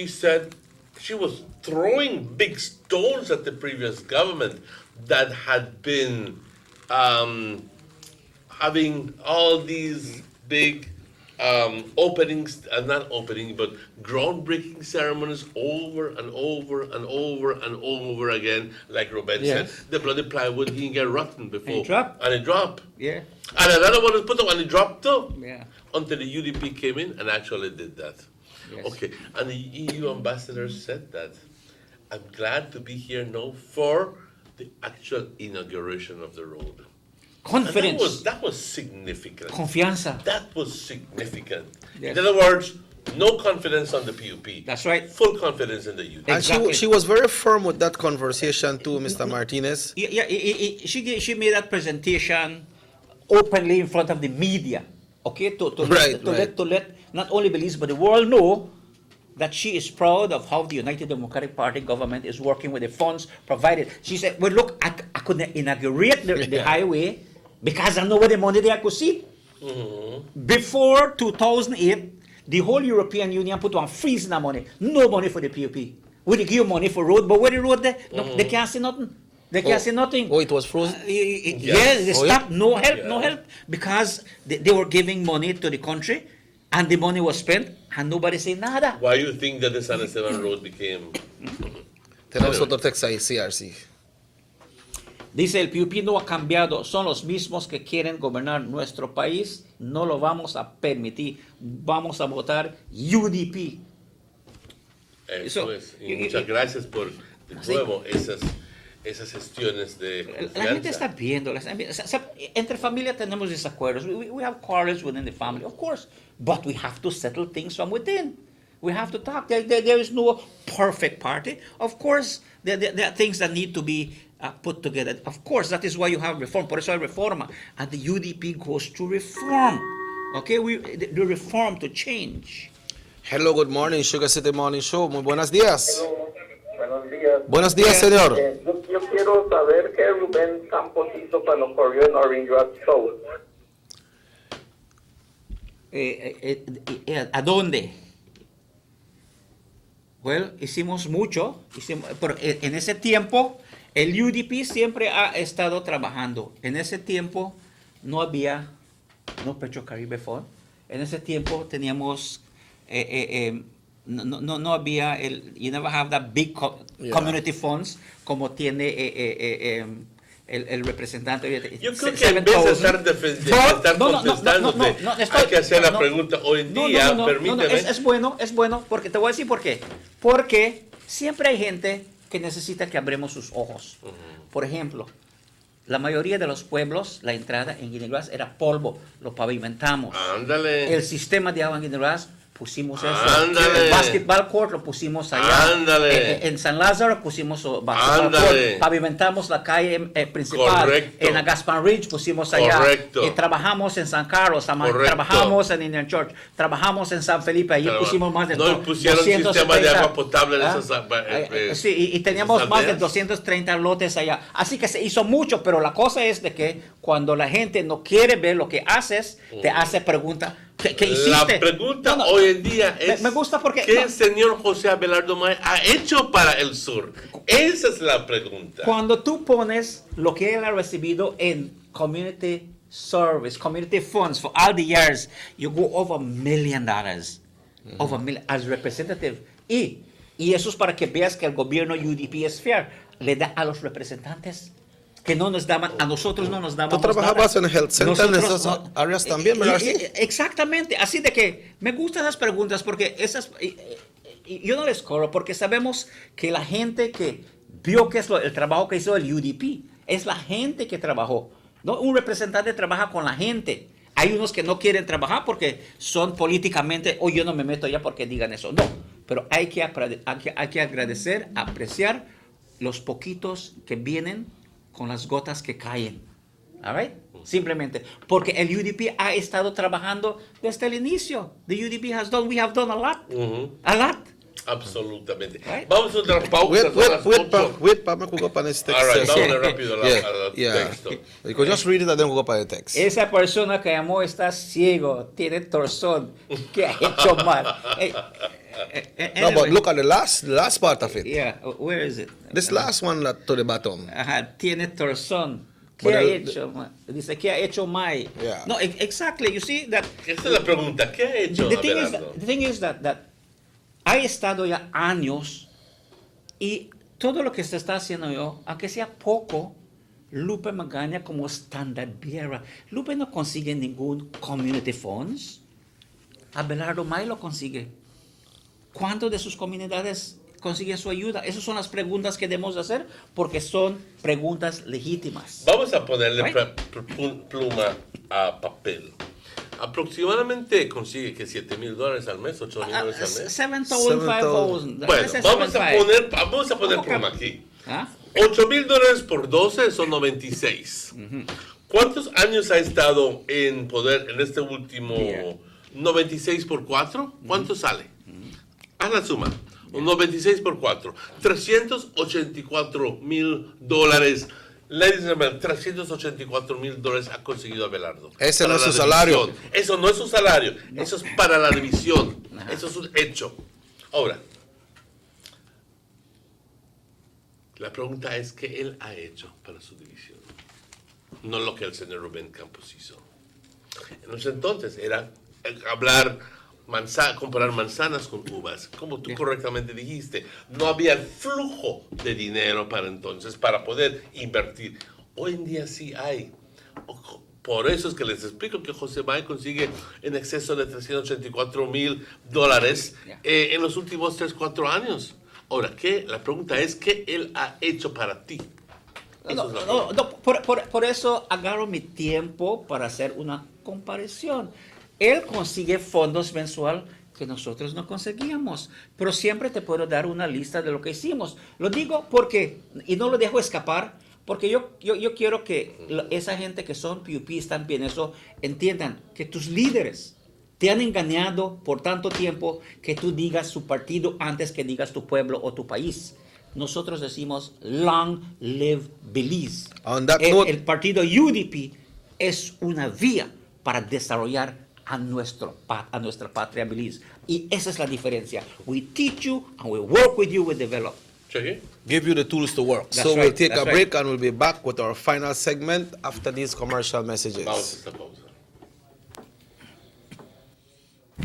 said she was throwing big stones at the previous government that had been having all these big openings, not opening, but groundbreaking ceremonies over and over and over and over again. Like Robert said, the bloody plywood didn't get rotten before. And it dropped. Yeah. And another one was put up and it dropped too. Yeah. Until the UDP came in and actually did that. Yes. Okay. And the EU ambassador said that. I'm glad to be here now for the actual inauguration of the road. Confidence. That was significant. Confianza. That was significant. Yes. In other words, no confidence on the PUP. That's right. Full confidence in the youth. And she was very firm with that conversation too, Mr. Martinez. She made that presentation openly in front of the media, okay, to let not only Belize but the world know that she is proud of how the United Democratic Party government is working with the funds provided. She said, well, look, I could inaugurate the highway because I know where the money there I could see. Mm-hmm. Before 2008, the whole European Union put on freeze na money. No money for the PUP. We give money for road, but where the road there? No, they can't see nothing. They can't see nothing. Oh, it was frozen? They stopped. No help. Because they were giving money to the country, and the money was spent, and nobody said nada. Why do you think that the San Esteban Road became... Tenemos otro texto ahí, CRC. Dice, el PUP no ha cambiado, son los mismos que quieren gobernar nuestro país, no lo vamos a permitir, vamos a votar UDP. Eso es, y muchas gracias por, de nuevo, esas gestiones de confianza. La gente está viendo, entre familia tenemos desacuerdos, we have quarrels within the family, of course, but we have to settle things from within. We have to talk. There is no perfect party. Of course, there are things that need to be put together. Of course, that is why you have reform. Por eso hay reforma. And the UDP goes to reform. Okay, the reform to change. Hello, good morning, SugarCity Morning Show. Muy buenos días. Hello. Buenos días. Buenos días, señor. Yo quiero saber qué Rubén Campos hizo cuando corrió en Orange Rock Show. ¿A dónde? Well, hicimos mucho. Pero en ese tiempo, el UDP siempre ha estado trabajando. En ese tiempo no había Petro Caribe Fund. En ese tiempo teníamos, no había you never have that big community funds como tiene el representante. Yo creo que en vez de estar contestándote, hay que hacer la pregunta hoy en día, permíteme. Es bueno, porque te voy a decir por qué. Porque siempre hay gente que necesita que abramos sus ojos. Por ejemplo, la mayoría de los pueblos, la entrada en Guineguas era polvo, lo pavimentamos. Ándale. El sistema de agua en Guineguas pusimos eso. Ándale. El basketball court lo pusimos allá. Ándale. En San Lázaro pusimos basketball court. Pavimentamos la calle principal. Correcto. En Gaspar Ridge pusimos allá. Correcto. Trabajamos en San Carlos, trabajamos en Indian Church, trabajamos en San Felipe, allí pusimos más de no pusieron sistema de agua potable en esas, sí, y teníamos más de 230 lotes allá. Así que se hizo mucho, pero la cosa es de que cuando la gente no quiere ver lo que haces, te hace preguntas. ¿Qué hiciste? La pregunta hoy en día es me gusta porque ¿qué el señor José Abelardo May ha hecho para el sur? Esa es la pregunta. Cuando tú pones lo que él ha recibido en community service, community funds for all the years, you go over $1 million, over $1 million as representative. Y eso es para que veas que el gobierno UDP es fair. Le da a los representantes que no nos daban, a nosotros no nos daban. Tú trabajabas en el Health Center en esas áreas también, ¿verdad? Exactamente, así de que me gustan las preguntas porque esas, yo no les corro porque sabemos que la gente que vio que es el trabajo que hizo el UDP, es la gente que trabajó. ¿No? Un representante trabaja con la gente. Hay unos que no quieren trabajar porque son políticamente, yo no me meto allá porque digan eso. No, pero hay que agradecer, apreciar los poquitos que vienen con las gotas que caen. All right? Simplemente. Porque el UDP ha estado trabajando desde el inicio. The UDP has done, we have done a lot. A lot. Absolutamente. Right? Vamos a otra pausa. Wait, para me para este texto. All right, vamos rápido al texto. You could just read it and then go para el texto. Esa persona que llamó está ciego, tiene torzón, que ha hecho mal. No, but look at the last part of it. Yeah, where is it? This last one to the bottom. Tiene torzón. ¿Qué ha hecho? Dice, ¿qué ha hecho mal? Yeah. No, exactly. You see that. Esa es la pregunta. ¿Qué ha hecho? The thing is that ha estado ya años y todo lo que se está haciendo yo, aunque sea poco, Lupe Magaña como standard bearer. Lupe no consigue ningún community funds. Abelardo May lo consigue. ¿Cuántas de sus comunidades consiguen su ayuda? Esas son las preguntas que debemos hacer porque son preguntas legítimas. Vamos a ponerle pluma a papel. Aproximadamente consigue que $7,000 al mes, $8,000 al mes. 7,500. Bueno, vamos a poner pluma aquí. $8,000 por 12 son 96. ¿Cuántos años ha estado en poder en este último 96 por 4? ¿Cuánto sale? Haz la suma. 96 por 4. $384,000. Ladies and gentlemen, $384,000 ha conseguido Abelardo. Ese no es su salario. Eso no es su salario. Eso es para la división. Eso es un hecho. Ahora, la pregunta es qué él ha hecho para su división. No lo que el señor Rubén Campos hizo. En ese entonces era comparar manzanas con uvas. Como tú correctamente dijiste, no había el flujo de dinero para entonces para poder invertir. Hoy en día sí hay. Por eso es que les explico que José May consigue en exceso de $384,000 en los últimos 3-4 años. Ahora, la pregunta es, ¿qué él ha hecho para ti? Por eso agarro mi tiempo para hacer una comparación. Él consigue fondos mensual que nosotros no conseguíamos, pero siempre te puedo dar una lista de lo que hicimos. Lo digo porque, y no lo dejo escapar, porque yo quiero que esa gente que son PUP, están bien eso, entiendan que tus líderes te han engañado por tanto tiempo que tú digas su partido antes que digas tu pueblo o tu país. Nosotros decimos Long Live Belize. El partido UDP es una vía para desarrollar a nuestra patria Belize. Y esa es la diferencia. We teach you and we work with you, we develop. Give you the tools to work. That's so right, we'll take that's a break and we'll be back with our final segment after these commercial messages.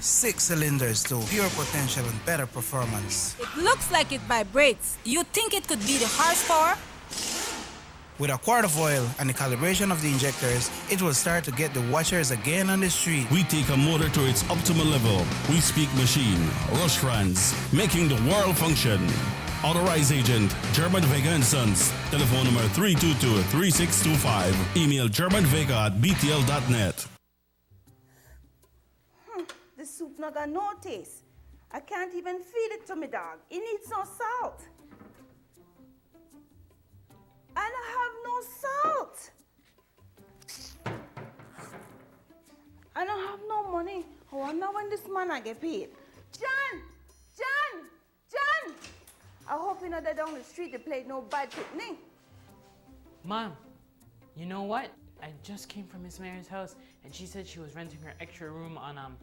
6 cylinders to pure potential and better performance. It looks like it vibrates. You think it could be the horsepower? With a quart of oil and the calibration of the injectors, it will start to get the watchers again on the street. We take a motor to its optimal level. We speak machine, Rush Franz, making the world function. Authorized agent, German Vega & Sons. Telephone number 322-3625. Email germanvega@btl.net. This soup not got no taste. I can't even feed it to my dog. It needs no salt. I don't have no salt. I don't have no money. I wonder when this man I get paid. John! I hope you know that down the street they played no bad picnic. Mom, you know what? I just came from Miss Mary's house and she said she was renting her extra room on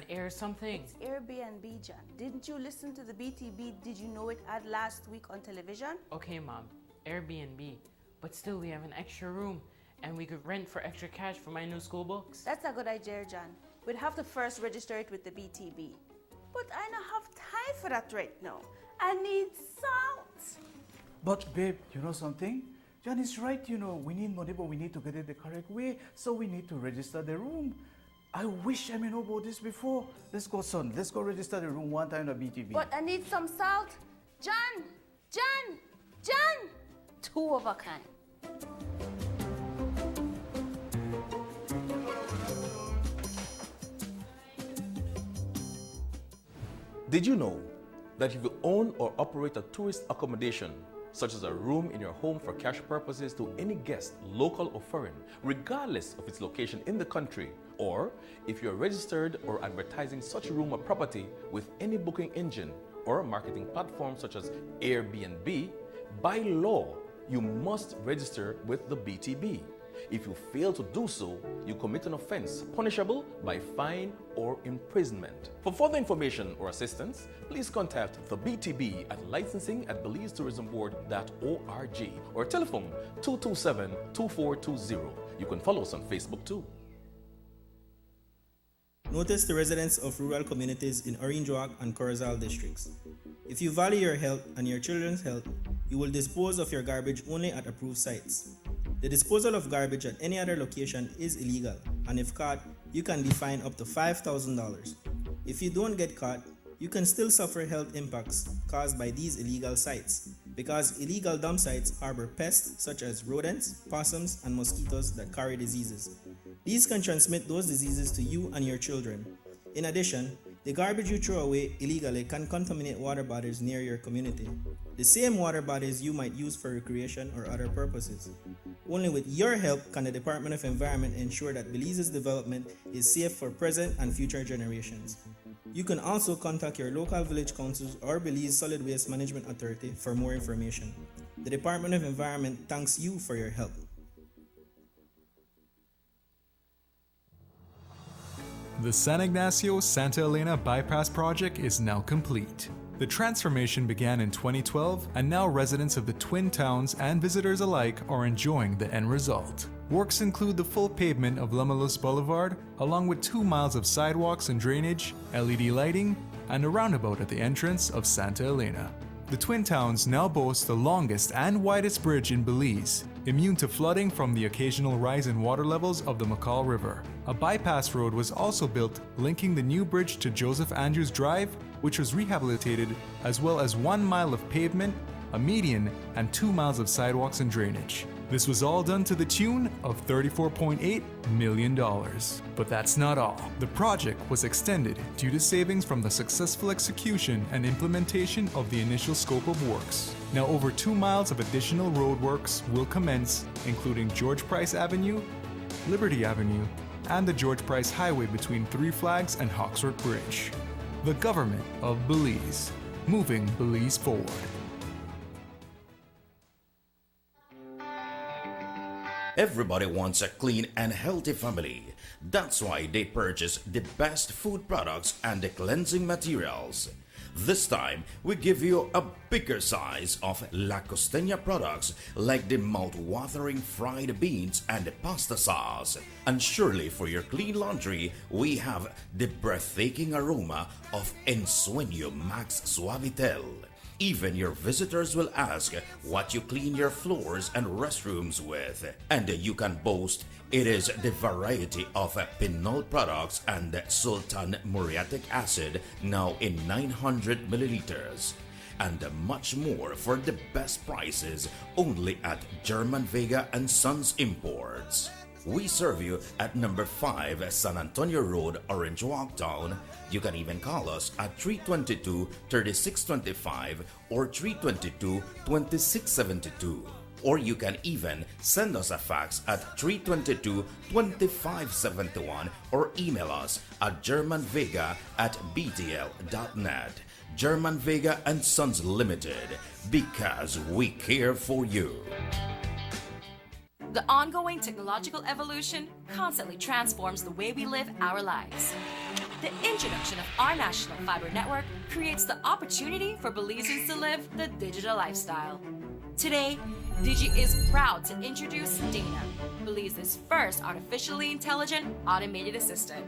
air something. It's Airbnb, John. Didn't you listen to the BTB? Did you know it ad last week on television? Okay, Mom, Airbnb. But still, we have an extra room and we could rent for extra cash for my new school books. That's a good idea, John. We'd have to first register it with the BTB. But I don't have time for that right now. I need salt. But babe, you know something? John is right, you know, we need money, but we need to get it the correct way. So we need to register the room. I wish I know about this before. Let's go, son. Let's go register the room one time at BTB. But I need some salt. John! 2 of a kind. Did you know that if you own or operate a tourist accommodation, such as a room in your home for cash purposes to any guest, local or foreign, regardless of its location in the country, or if you're registered or advertising such room or property with any booking engine or marketing platform such as Airbnb, by law, you must register with the BTB. If you fail to do so, you commit an offense punishable by fine or imprisonment. For further information or assistance, please contact the BTB at licensing@belizetourismboard.org or telephone 227-2420. You can follow us on Facebook too. Notice the residents of rural communities in Orange Walk and Corozal districts. If you value your health and your children's health, you will dispose of your garbage only at approved sites. The disposal of garbage at any other location is illegal, and if caught, you can be fined up to $5,000. If you don't get caught, you can still suffer health impacts caused by these illegal sites because illegal dump sites harbor pests such as rodents, possums, and mosquitoes that carry diseases. These can transmit those diseases to you and your children. In addition, the garbage you throw away illegally can contaminate water bodies near your community, the same water bodies you might use for recreation or other purposes. Only with your help can the Department of Environment ensure that Belize's development is safe for present and future generations. You can also contact your local village councils or Belize Solid Waste Management Authority for more information. The Department of Environment thanks you for your help. The San Ignacio-Santa Elena Bypass Project is now complete. The transformation began in 2012, and now residents of the Twin Towns and visitors alike are enjoying the end result. Works include the full pavement of Lamalus Boulevard, along with 2 miles of sidewalks and drainage, LED lighting, and a roundabout at the entrance of Santa Elena. The Twin Towns now boast the longest and widest bridge in Belize, immune to flooding from the occasional rise in water levels of the McCall River. A bypass road was also built linking the new bridge to Joseph Andrews Drive, which was rehabilitated, as well as 1 mile of pavement, a median, and 2 miles of sidewalks and drainage. This was all done to the tune of $34.8 million. But that's not all. The project was extended due to savings from the successful execution and implementation of the initial scope of works. Now over 2 miles of additional roadworks will commence, including George Price Avenue, Liberty Avenue, and the George Price Highway between Three Flags and Hawksworth Bridge. The government of Belize, moving Belize forward. Everybody wants a clean and healthy family. That's why they purchase the best food products and the cleansing materials. This time, we give you a bigger size of La Costeña products like the mouth-watering fried beans and the pasta sauce. And surely for your clean laundry, we have the breathtaking aroma of Ensueño Max Suavitel. Even your visitors will ask what you clean your floors and restrooms with. And you can boast it is the variety of Pinol products and Sultan muriatic acid now in 900 milliliters. And much more for the best prices only at German Vega and Sons Imports. We serve you at number 5 San Antonio Road, Orange Walktown. You can even call us at 322-3625 or 322-2672. Or you can even send us a fax at 322-2571 or email us at germanvega@btl.net. German Vega and Sons Limited, because we care for you. The ongoing technological evolution constantly transforms the way we live our lives. The introduction of our national fiber network creates the opportunity for Belizeans to live the digital lifestyle. Today, Digi is proud to introduce Dana, Belize's first artificially intelligent automated assistant.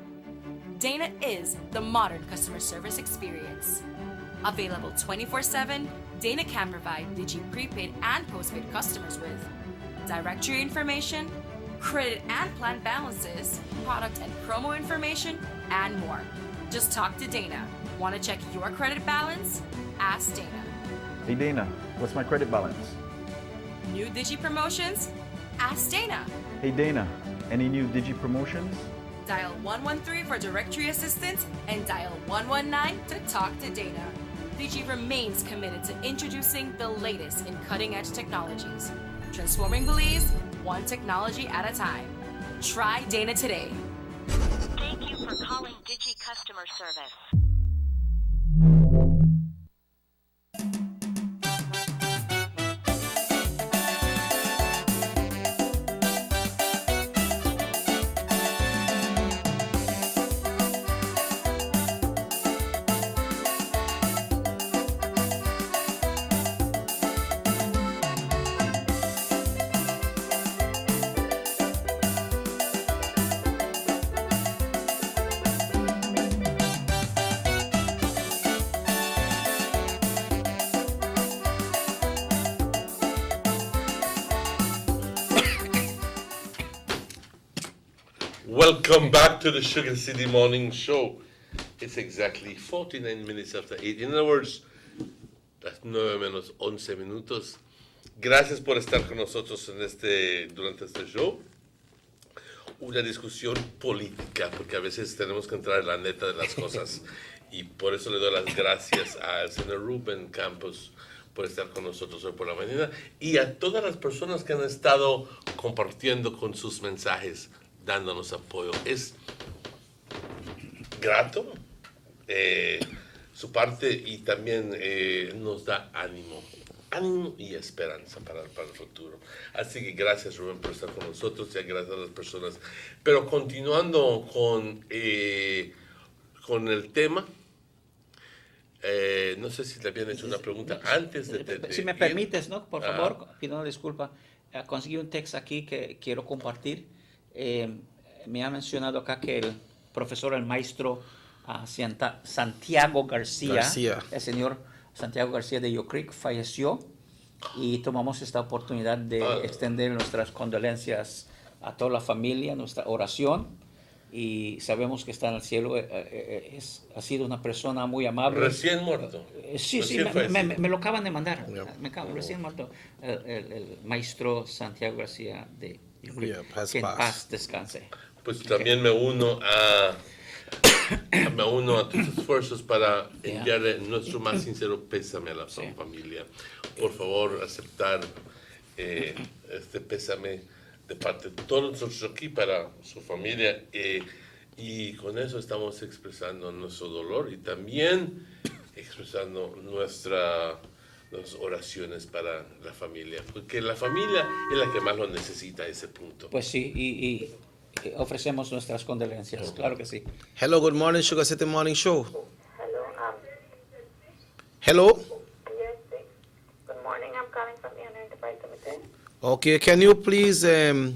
Dana is the modern customer service experience. Available 24/7, Dana can provide Digi prepaid and postpaid customers with directory information, credit and plan balances, product and promo information, and more. Just talk to Dana. Want to check your credit balance? Ask Dana. Hey Dana, what's my credit balance? New Digi promotions? Ask Dana. Hey Dana, any new Digi promotions? Dial 113 for directory assistance and dial 119 to talk to Dana. Digi remains committed to introducing the latest in cutting-edge technologies, transforming Belize one technology at a time. Try Dana today. Thank you for calling Digi Customer Service. Welcome back to the Sugar City Morning Show. It's exactly 49 minutes after 8. In other words, las 9 menos 11 minutos. Gracias por estar con nosotros durante este show. Una discusión política, porque a veces tenemos que entrar en la neta de las cosas. Y por eso le doy las gracias al señor Rubén Campos por estar con nosotros hoy por la mañana y a todas las personas que han estado compartiendo con sus mensajes, dándonos apoyo. Es grato su parte y también nos da ánimo y esperanza para el futuro. Así que gracias, Rubén, por estar con nosotros y gracias a las personas. Pero continuando con el tema, no sé si le habían hecho una pregunta antes de si me ir. permites, ¿no? Por favor, pido una disculpa. Conseguí un texto aquí que quiero compartir. Me ha mencionado acá que el profesor, el maestro Santiago García, el señor Santiago García de Yo Creek, falleció y tomamos esta oportunidad de extender nuestras condolencias a toda la familia, nuestra oración, y sabemos que está en el cielo. Ha sido una persona muy amable. Recién muerto. Sí, me lo acaban de mandar. Recién muerto. El maestro Santiago García de Yo Creek. Que en paz descanse. Pues también me uno a tus esfuerzos para enviarle nuestro más sincero pésame a la familia. Por favor, aceptar este pésame de parte de todos nosotros aquí para su familia. Y con eso estamos expresando nuestro dolor y también expresando nuestras oraciones para la familia. Porque la familia es la que más lo necesita a ese punto. Pues sí, y ofrecemos nuestras condolencias, claro que sí. Hello, good morning, SugarCity Morning Show. Hello. Good morning. I'm calling from the Honor Enterprise Limited. Okay, can you please, okay,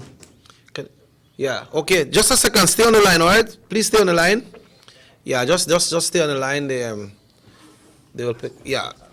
just a second, stay on the line, all right? Please stay on the line. Yeah, just stay on the line. They will pick,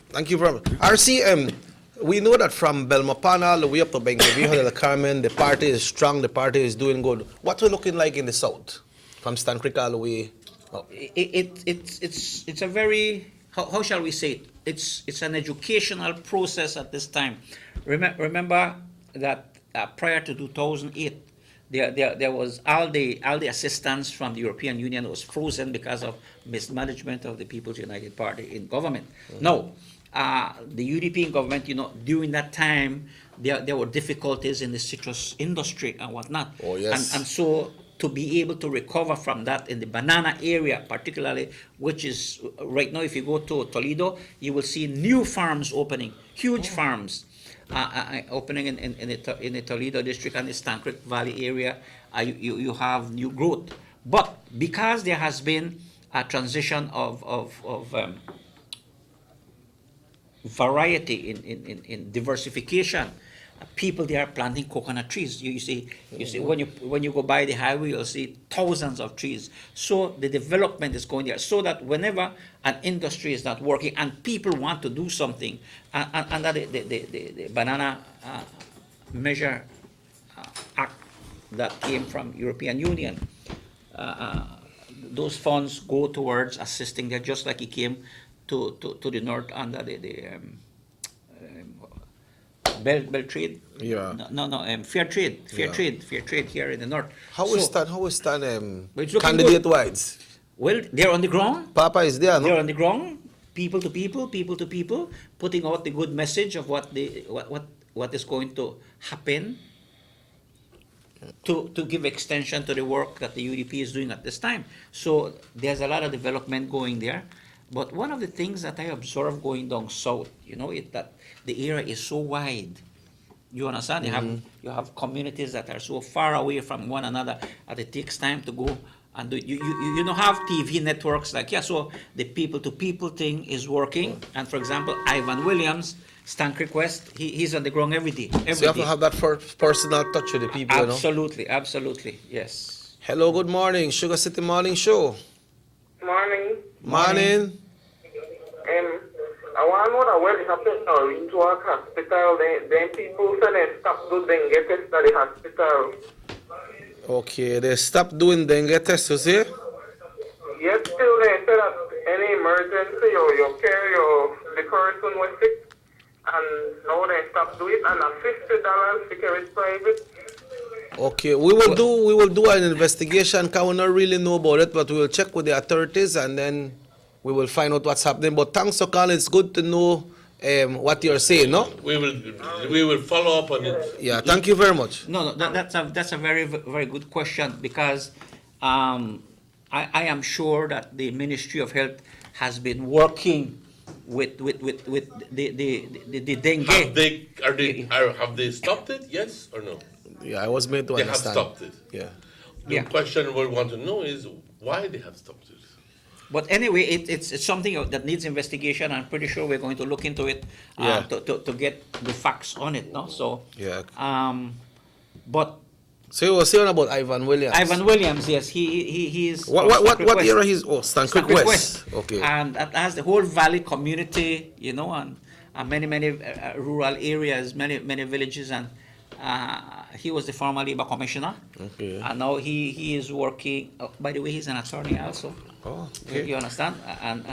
thank you very much. RC, we know that from Belmopan all the way up to Bengueville del Carmen, the party is strong, the party is doing good. What we're looking like in the south, from Stan Creek all the way? Oh. It's a very, how shall we say it? It's an educational process at this time. Remember that prior to 2008, there was all the assistance from the European Union was frozen because of mismanagement of the People's United Party in government. Mm-hmm. Now, the European government, during that time, there were difficulties in the citrus industry and whatnot. Oh, yes. And so to be able to recover from that in the banana area particularly, which is right now, if you go to Toledo, you will see new farms opening, huge farms opening in the Toledo district and the Stan Creek Valley area. You have new growth. But because there has been a transition of variety in diversification, people they are planting coconut trees. You see when you go by the highway, you'll see thousands of trees. So the development is going there, so that whenever an industry is not working and people want to do something, under the banana measure act that came from European Union, those funds go towards assisting there, just like it came to the north under the Bell trade. Yeah. Fair trade here in the north. How is Stan candidate wise? Well, they're on the ground. Papa is there, no? They're on the ground, people to people, putting out the good message of what is going to happen to give extension to the work that the UDP is doing at this time. So there's a lot of development going there. But one of the things that I observe going down south, is that the area is so wide. You understand? You have communities that are so far away from one another, and it takes time to go and do it. You don't have TV networks so the people-to-people thing is working. And for example, Ivan Williams, Stan Creek West, he's on the ground every day. So you have to have that personal touch with the people, Absolutely, yes. Hello, good morning, SugarCity Morning Show. Morning. I want to know that what is happening now in Orange Hospital. Then people say they stop doing dengue tests at the hospital. Okay, they stop doing dengue tests, you see? Yet still they said that any emergency or you carry the person was sick, and now they stop doing it, and $50 to carry it private. Okay, we will do an investigation. Cause we not really know about it, but we will check with the authorities and then we will find out what's happening. But thanks for calling. It's good to know what you're saying, no? We will follow up on it. Yeah, thank you very much. No, that's a very very good question, because I am sure that the Ministry of Health has been working with the dengue. Have they stopped it? Yes or no? Yeah, I was made to They understand. have stopped it. Yeah. The question we want to know is why they have stopped it. But anyway, it's something that needs investigation. I'm pretty sure we're going to look into it to get the facts on it. No, so yeah. But so you were saying about Ivan Williams. Ivan Williams, yes, he is. What area he's? Oh, Stancrick West. Okay. And that has the whole valley community, you know, and many rural areas, many villages, and he was the former labor commissioner. Okay. And now he is working. By the way, he's an attorney also. Oh, okay. You understand? And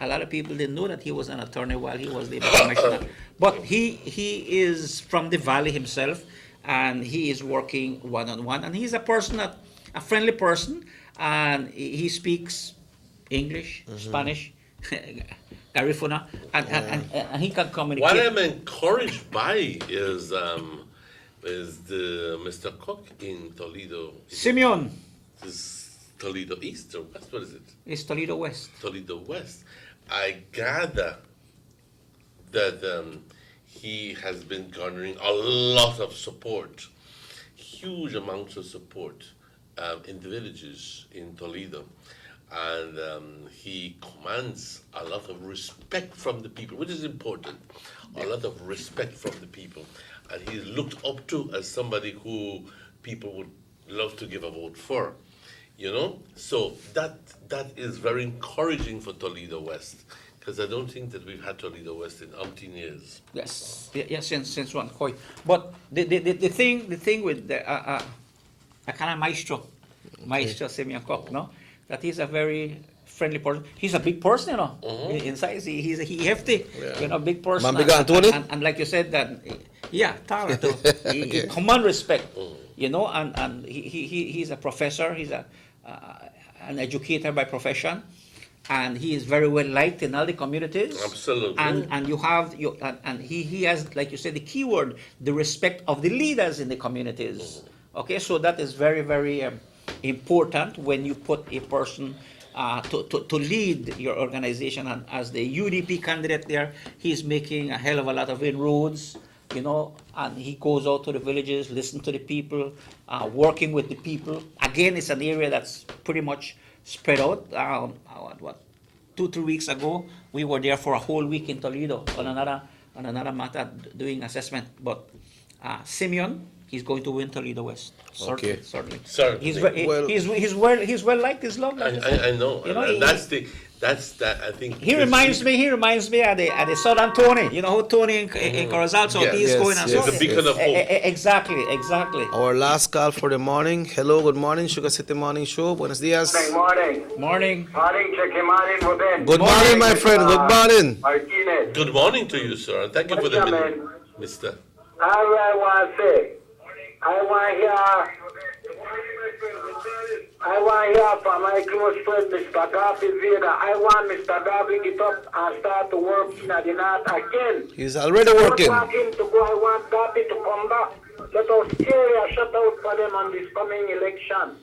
a lot of people didn't know that he was an attorney while he was labor commissioner. But he is from the valley himself, and he is working one-on-one. And he's a friendly person, and he speaks English, Spanish, Garifuna, and he can communicate. What I'm encouraged by is the Mr. Cook in Toledo. Simeon. Toledo East or West? What is it? It's Toledo West. Toledo West. I gather that he has been garnering a lot of support, huge amounts of support in the villages in Toledo. And he commands a lot of respect from the people, which is important. A lot of respect from the people. And he's looked up to as somebody who people would love to give a vote for. You know, so that is very encouraging for Toledo West, because I don't think that we've had Toledo West in umpteen years. Yes, since one quite. But the thing with the kind of maestro Simeon Cook, no, that he's a very friendly person. He's a big person, you know. In size, he's hefty, you know, big person. Man big Anthony? And like you said, that tall too. He command respect, you know, and he's a professor. He's an educator by profession, and he is very well liked in all the communities. Absolutely. And he has, like you said, the key word, the respect of the leaders in the communities. Okay, so that is very, very important when you put a person to lead your organization. And as the UDP candidate there, he's making a hell of a lot of inroads, you know, and he goes out to the villages, listen to the people, working with the people. Again, it's an area that's pretty much spread out. 2-3 weeks ago, we were there for a whole week in Toledo on another matter, doing assessment. But Simeon, he's going to win Toledo West. Certainly. He's well liked. He's loved. I know. You know, and that's I think. He reminds me of the Southern Tony. You know who Tony in Corozal, so he's going and so. The beacon of hope. Exactly. Our last call for the morning. Hello, good morning, Sugar City Morning Show. Buenos dias. Morning. Morning, Chicky. Morning, Ruben. Good morning, my friend. Good morning. Martinez. Good morning to you, sir. And thank you for the minute, Mister. I want to say, I want to hear from my close friend, Mr. Garvey Vader. I want Mr. Garvey get up and start to work in the north again. He's already working. I want him to go. I want Garvey to come back. Let us carry a shutout for them on this coming election.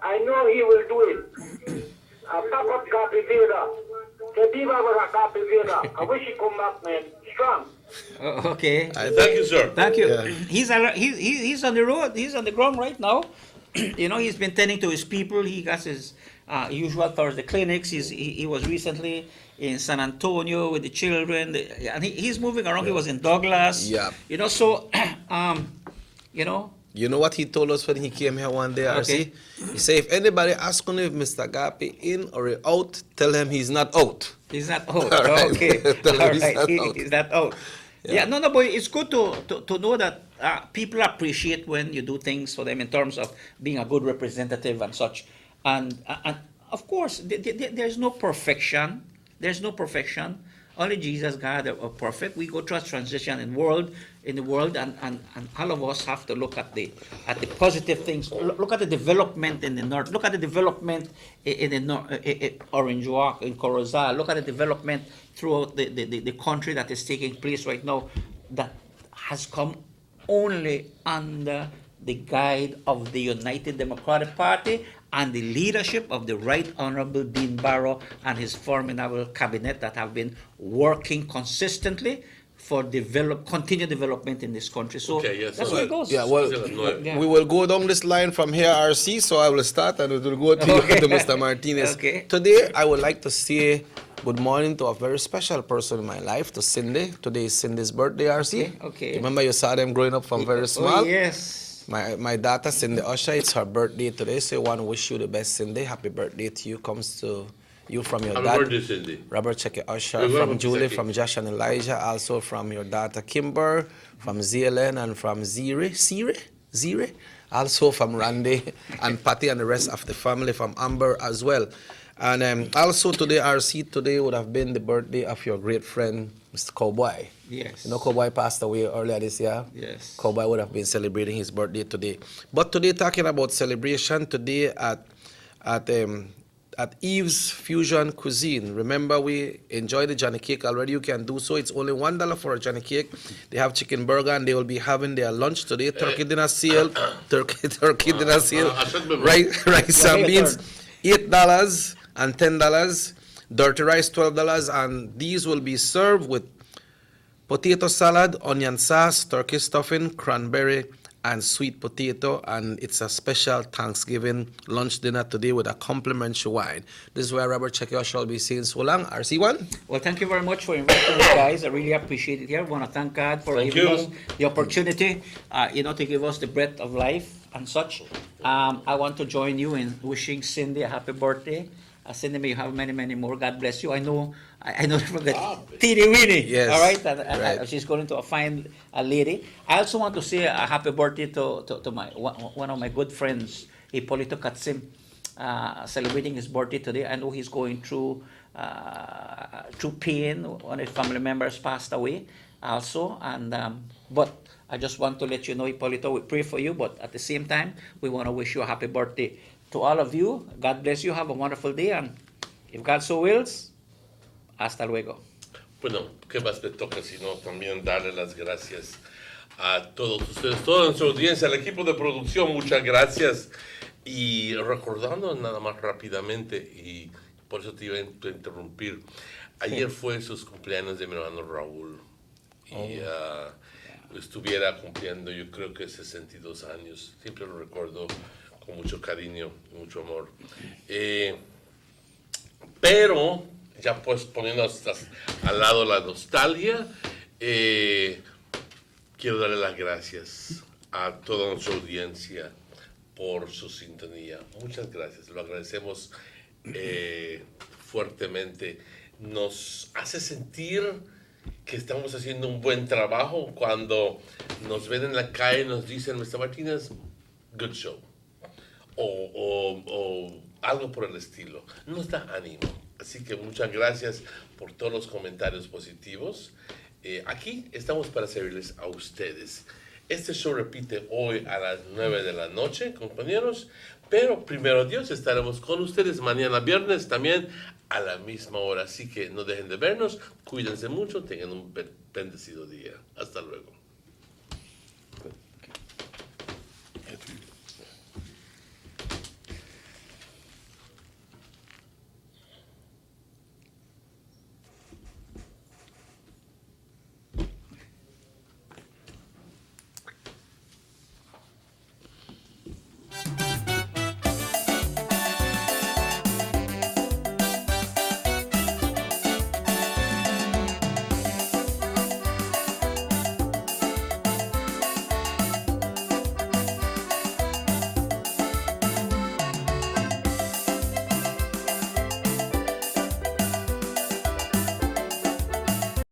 I know he will do it. Back up Garvey Vader. The people will Garvey Vader. I wish he come back, man. Strong. Okay. Thank you, sir. Thank you. Yeah. He's on the road. He's on the ground right now. You know, he's been tending to his people. He got his usual Thursday clinics. He was recently in San Antonio with the children, and he's moving around. He was in Douglas. Yeah. You know, so you know. You know what he told us when he came here one day, RC? He said, if anybody asks him if Mr. Gapi in or out, tell him he's not out. He's not out. Right. Okay. Tell him He's not out. Yeah, no, but it's good to know that people appreciate when you do things for them in terms of being a good representative and such. And of course, there's no perfection. There's no perfection. Only Jesus, God, are perfect. We go through a transition in the world, and all of us have to look at the positive things. Look at the development in the north. Look at the development in the north, Orange Walk, in Corozal. Look at the development throughout the country that is taking place right now. That has come only under the guide of the United Democratic Party and the leadership of the Right Honorable Dean Barrow and his formidable cabinet that have been working consistently for continued development in this country. So that's where it goes. Yeah, well, we will go down this line from here, RC, so I will start and it will go to, to Mr. Martinez. Okay. Today, I would like to say good morning to a very special person in my life, to Cindy. Today is Cindy's birthday, RC. Okay. Remember you saw them growing up from very small? Oh, yes. My daughter, Cindy Usher, it's her birthday today, so I want to wish you the best, Cindy. Happy birthday to you. Comes to you from your dad. Happy birthday, Cindy. Robert Checky Usher, from Julie, from Josh and Elijah, also from your daughter, Kimber, from ZLN, and from Zire, also from Randy and Patty and the rest of the family, from Amber as well. And also today, RC, today would have been the birthday of your great friend, Mr. Cowboy. Yes. You know, Cowboy passed away earlier this year. Yes. Cowboy would have been celebrating his birthday today. But today, talking about celebration, today at Eve's Fusion Cuisine. Remember, we enjoy the Johnny Cake already. You can do so. It's only $1 for a Johnny Cake. They have chicken burger, and they will be having their lunch today. Turkey dinner sale. Turkey dinner sale. Rice and beans, $8 and $10. Dirty rice, $12. And these will be served with potato salad, onion sauce, turkey stuffing, cranberry, and sweet potato. And it's a special Thanksgiving lunch dinner today with a complimentary wine. This is where Robert Checky shall be saying so long. RC1? Well, thank you very much for inviting us, guys. I really appreciate it here. I want to thank God for giving us the opportunity, to give us the breath of life and such. I want to join you in wishing Cindy a happy birthday. Cindy, may you have many, many more. God bless you. I know from the teeny weeny. Yes. All right? And she's going to find a lady. I also want to say a happy birthday to my one of my good friends, Hipólito Katsim, celebrating his birthday today. I know he's going through pain. One of his family members passed away also. But I just want to let you know, Hipólito, we pray for you. But at the same time, we want to wish you a happy birthday. To all of you, God bless you. Have a wonderful day. And if God so wills, hasta luego. Bueno, ¿qué más me toca sino también darle las gracias a todos ustedes, toda nuestra audiencia, al equipo de producción, muchas gracias. Y recordando nada más rápidamente, y por eso te iba a interrumpir, ayer fue sus cumpleaños de mi hermano Raúl. Y estuviera cumpliendo, yo creo que 62 años. Siempre lo recuerdo con mucho cariño, mucho amor. Pero, ya pues poniendo al lado la nostalgia, quiero darle las gracias a toda nuestra audiencia por su sintonía. Muchas gracias, lo agradecemos fuertemente. Nos hace sentir que estamos haciendo un buen trabajo cuando nos ven en la calle y nos dicen, Mr. Martínez, good show. O algo por el estilo. Nos da ánimo. Así que muchas gracias por todos los comentarios positivos. Aquí estamos para servirles a ustedes. Este show repite hoy a las 9 de la noche, compañeros. Pero primero Dios, estaremos con ustedes mañana viernes también a la misma hora. Así que no dejen de vernos. Cuídense mucho. Tengan un bendecido día. Hasta luego.